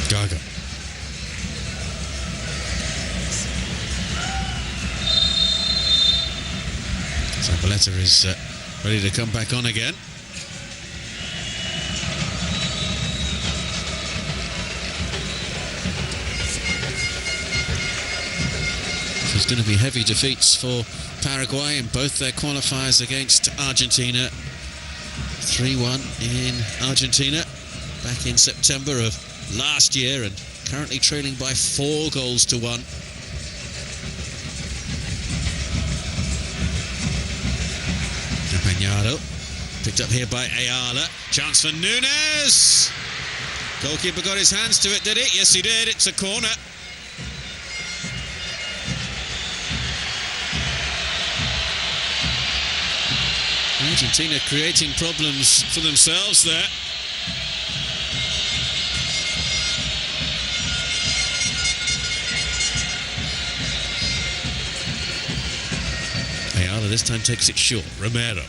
Gago. Zabaleta is ready to come back on again. There's going to be heavy defeats for Paraguay in both their qualifiers against Argentina. 3-1 in Argentina back in September of last year, and currently trailing by 4 goals to 1. Campagnaro picked up here by Ayala. Chance for Nunes. Goalkeeper got his hands to it, did he? Yes, he did. It's a corner. Argentina creating problems for themselves there. Ayala this time takes it short. Romero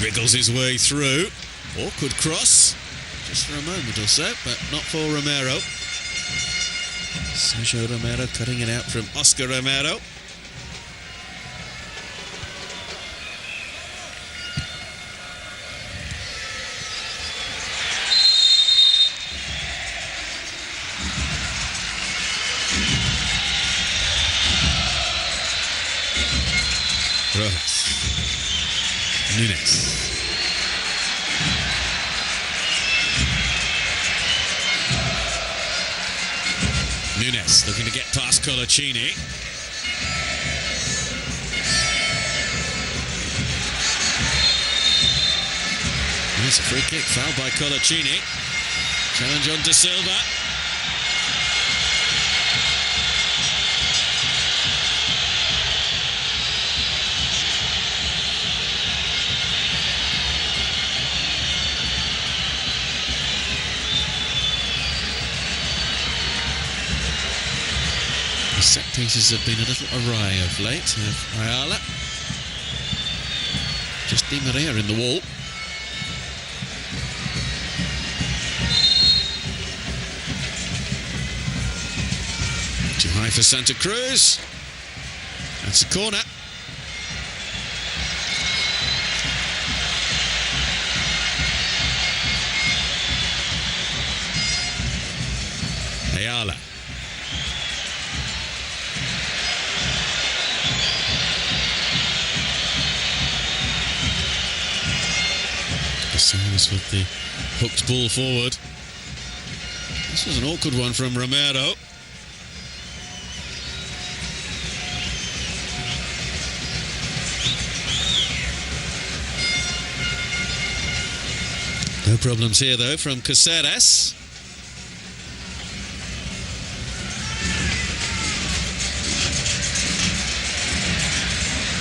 wriggles his way through. Awkward cross, just for a moment or so, but not for Romero. Sergio Romero cutting it out from Oscar Romero. Rojas. Nunes. Nunes looking to get past Coloccini. There's a free kick, foul by Coloccini. Challenge on De Silva. Set pieces have been a little awry of late. Ayala. Just Di Maria in the wall. Too high for Santa Cruz. It's a corner. Ayala. Osses with the hooked ball forward. This was an awkward one from Romero. No problems here though from Cáceres.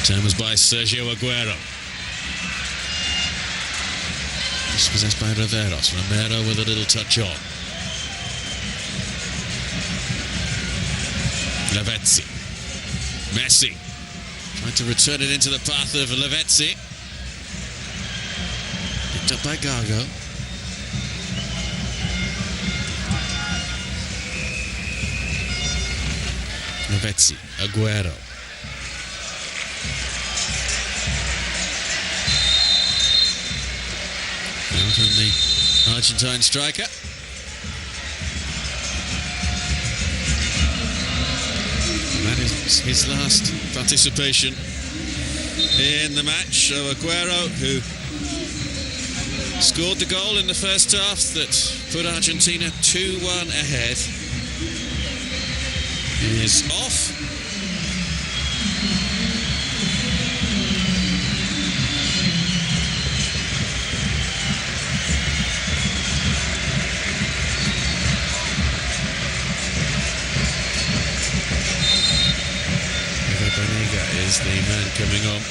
Turn was by Sergio Agüero. Dispossessed by Riveros. Romero with a little touch on. Lavezzi. Messi. Trying to return it into the path of Lavezzi. Picked up by Gago. Lavezzi. Agüero. Out on the Argentine striker. That is his last participation in the match. So Agüero, who scored the goal in the first half that put Argentina 2-1 ahead, is off. Is the man coming on.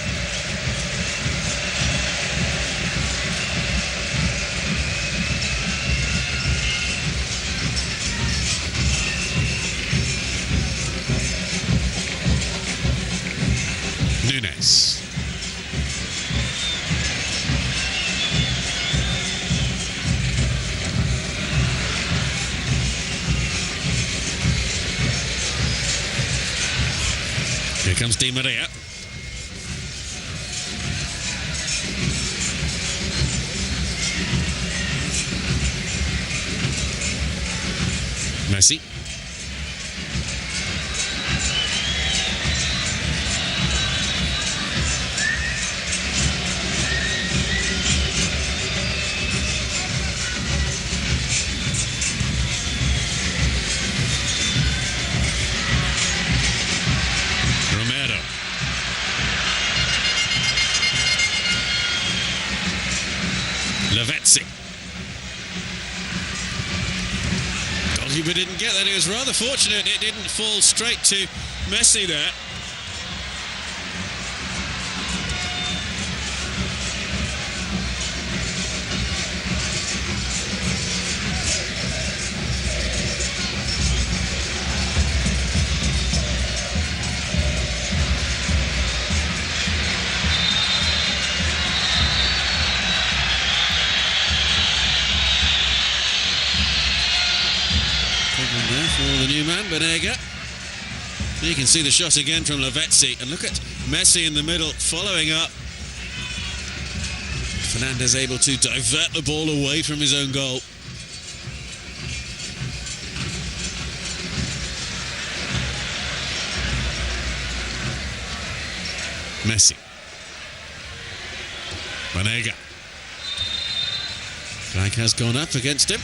Nunes. Here comes Di Maria. Messi. Romero. Lavezzi. Goalkeeper didn't get that. He was rather fortunate it didn't fall straight to Messi there. For the new man, Banega. You can see the shot again from Lavezzi, and look at Messi in the middle following up. Fernando's able to divert the ball away from his own goal. Messi. Banega. Flag has gone up against him.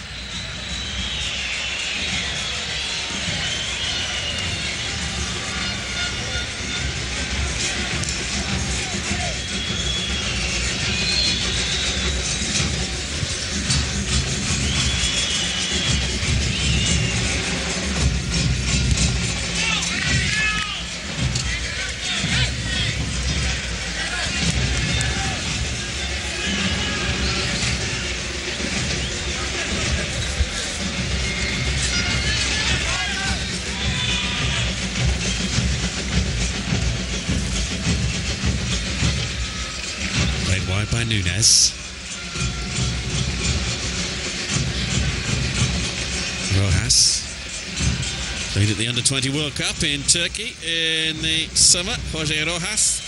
By Nunes. Rojas. Played at the Under-20 World Cup in Turkey in the summer. José Rojas.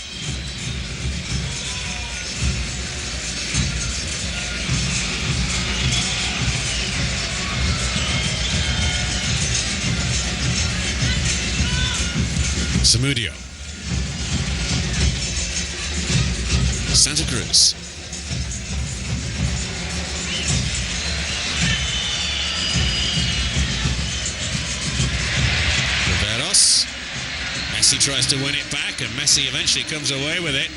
Zamudio. Santa Cruz. Riveros. Messi tries to win it back, and Messi eventually comes away with it.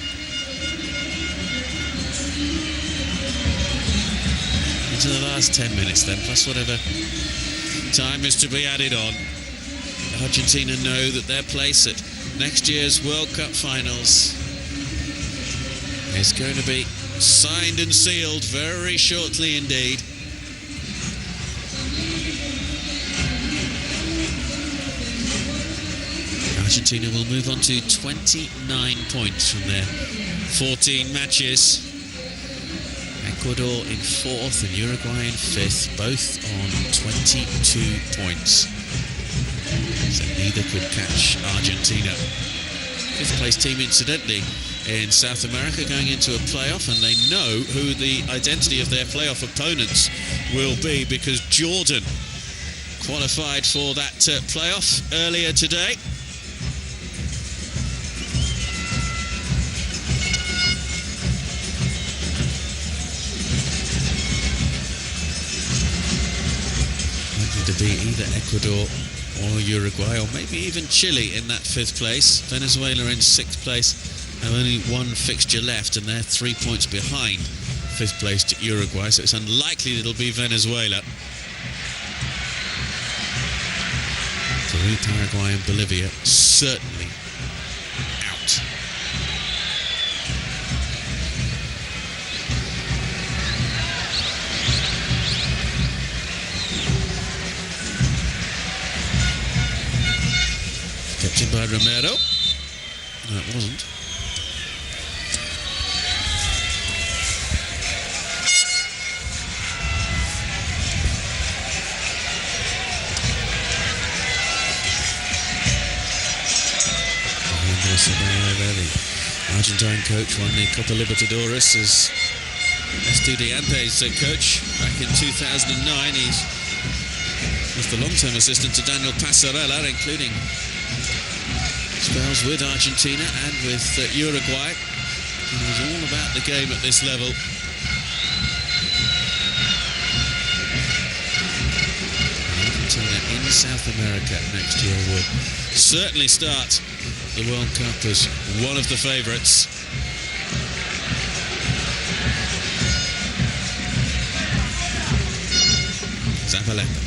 Into the last 10 minutes then, plus whatever time is to be added on. Argentina know that their place at next year's World Cup finals is going to be signed and sealed very shortly indeed. Argentina will move on to 29 points from their 14 matches. Ecuador in 4th and Uruguay in 5th, both on 22 points. So neither could catch Argentina. 5th place team, incidentally, in South America going into a playoff, and they know who the identity of their playoff opponents will be because Jordan qualified for that playoff earlier today. Likely to be either Ecuador or Uruguay, or maybe even Chile in that 5th place. Venezuela in 6th place have only one fixture left, and they're 3 points behind 5th place to Uruguay, so it's unlikely it'll be Venezuela. Peru, Paraguay and Bolivia certainly out. Kept in by Romero. No, it wasn't. The Argentine coach won the Copa Libertadores as Estudiantes coach back in 2009. He was the long-term assistant to Daniel Passarella, including spells with Argentina and with Uruguay. He knows all about the game at this level. Argentina in South America next year will certainly start the World Cup as one of the favourites. Zabaleta.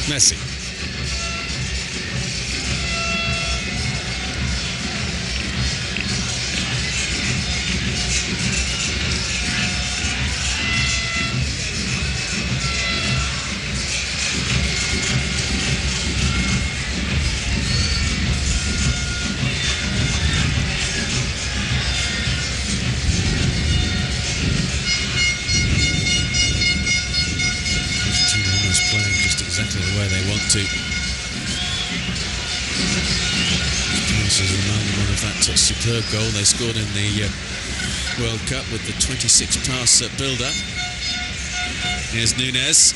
Messi. The way they want to. This is reminding one of that superb goal they scored in the World Cup with the 26 pass build-up. Here's Núñez.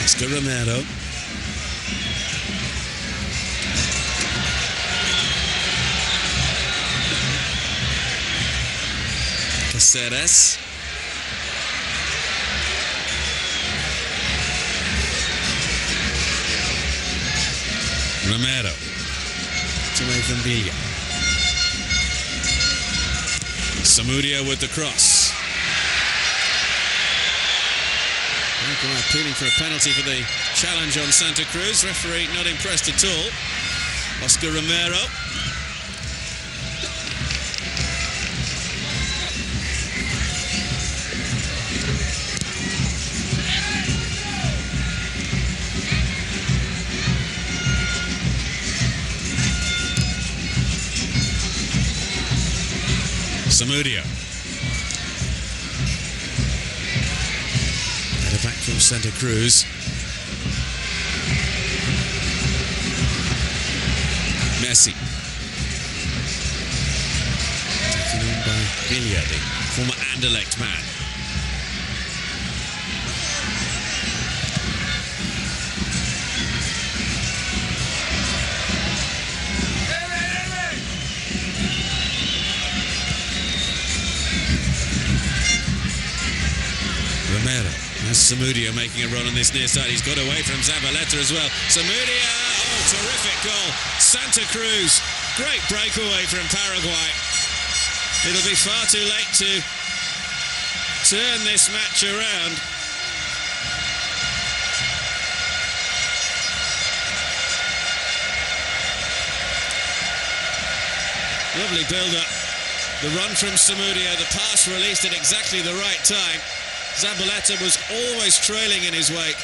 Oscar Romero. Cáceres. Romero to away from Biglia. Zamudio with the cross. Paraguay appealing for a penalty for the challenge on Santa Cruz. Referee not impressed at all. Oscar Romero. Zamudio. Santa Cruz. Messi. Taken on by Biglia, the former Anderlecht man. Romero. That's Zamudio making a run on this near side. He's got away from Zabaleta as well. Zamudio, oh, terrific goal. Santa Cruz, great breakaway from Paraguay. It'll be far too late to turn this match around. Lovely build-up. The run from Zamudio, the pass released at exactly the right time. Zabaleta was always trailing in his wake.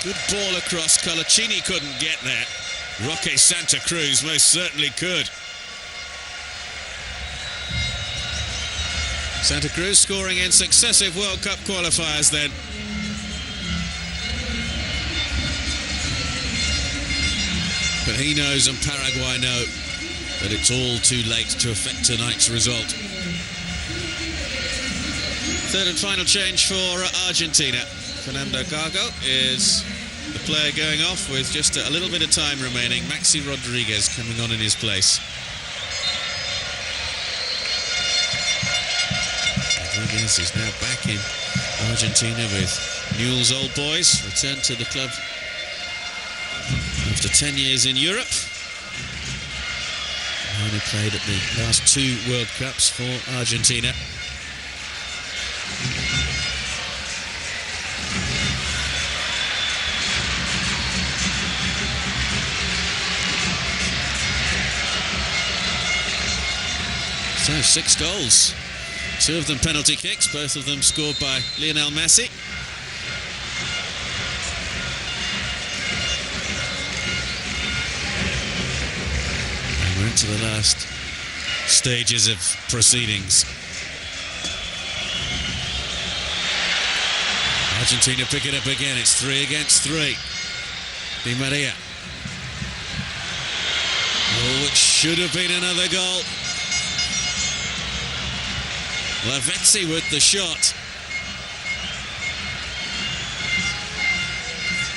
Good ball across. Coloccini couldn't get there. Roque Santa Cruz most certainly could. Santa Cruz scoring in successive World Cup qualifiers then. But he knows and Paraguay know that it's all too late to affect tonight's result. Third and final change for Argentina. Fernando Gago is the player going off with just a little bit of time remaining. Maxi Rodriguez coming on in his place. Rodriguez is now back in Argentina with Newell's old boys. Returned to the club after 10 years in Europe. Only played at the last 2 World Cups for Argentina. So 6 goals, 2 of them penalty kicks, both of them scored by Lionel Messi. And we're into the last stages of proceedings. Argentina pick it up again. It's 3 against 3. Di Maria. Oh, it should have been another goal. Lavezzi with the shot.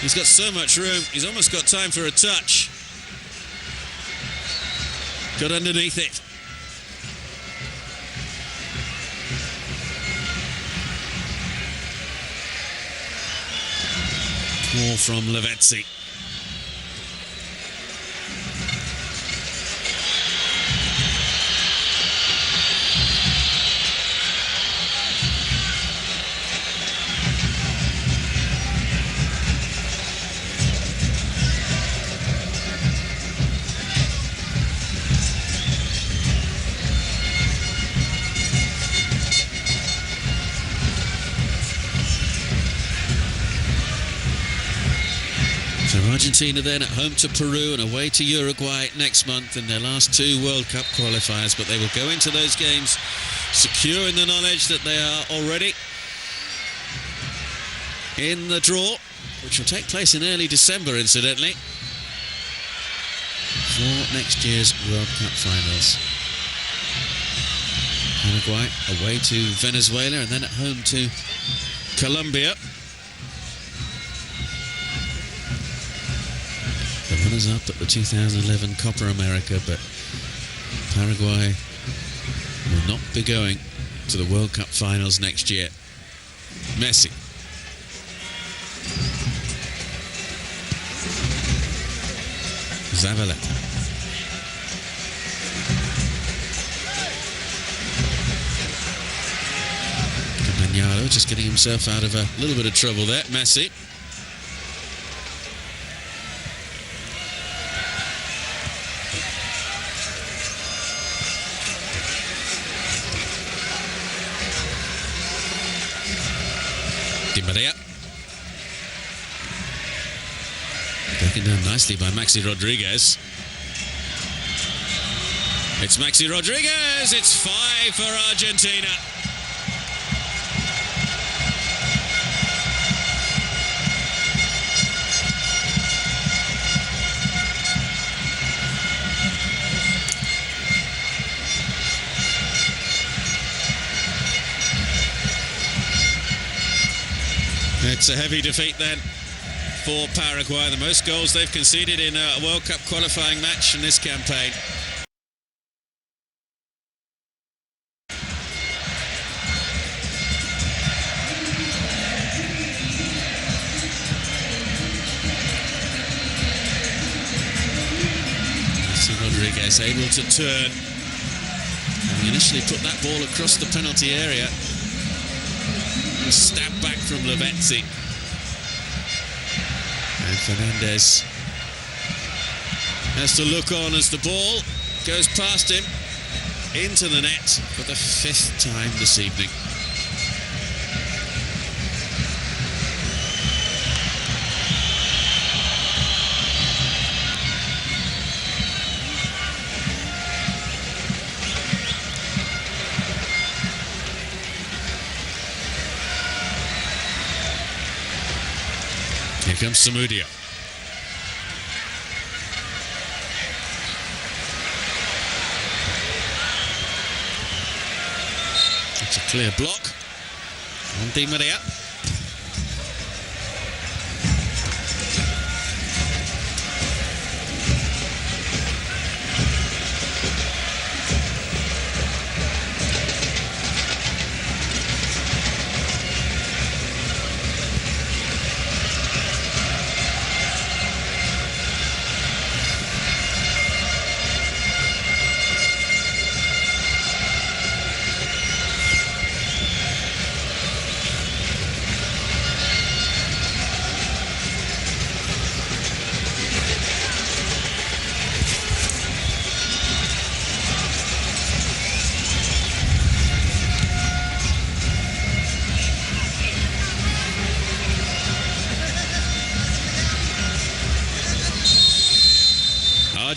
He's got so much room. He's almost got time for a touch. Got underneath it. More from Lavezzi. So Argentina then at home to Peru and away to Uruguay next month in their last 2 World Cup qualifiers. But they will go into those games secure in the knowledge that they are already in the draw, which will take place in early December, incidentally, for next year's World Cup finals. Paraguay away to Venezuela and then at home to Colombia. The runners-up at the 2011 Copa America, but Paraguay will not be going to the World Cup finals next year. Messi. Zabaleta. Campagnaro just getting himself out of a little bit of trouble there. Messi. María. Taken down nicely by Maxi Rodriguez. It's Maxi Rodriguez. It's 5 for Argentina. It's a heavy defeat then for Paraguay, the most goals they've conceded in a World Cup qualifying match in this campaign. Rodriguez able to turn. And he initially put that ball across the penalty area. It was stabbed back from Lavezzi. And Fernandez has to look on as the ball goes past him into the net for the 5th time this evening. Here comes Samudio. It's a clear block on Di Maria.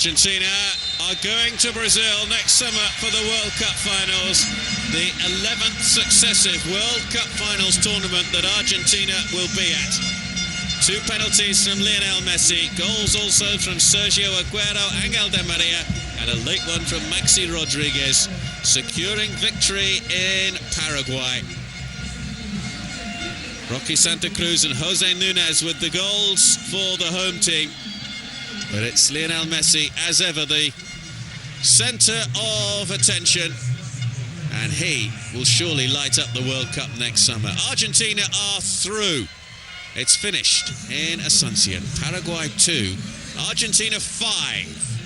Argentina are going to Brazil next summer for the World Cup finals, the 11th successive World Cup finals tournament that Argentina will be at. 2 penalties from Lionel Messi, goals also from Sergio, Agüero, Angel Di Maria, and a late one from Maxi Rodriguez, securing victory in Paraguay. Rocky Santa Cruz and Jose Nunez with the goals for the home team. But it's Lionel Messi, as ever, the centre of attention. And he will surely light up the World Cup next summer. Argentina are through. It's finished in Asunción. Paraguay 2, Argentina 5.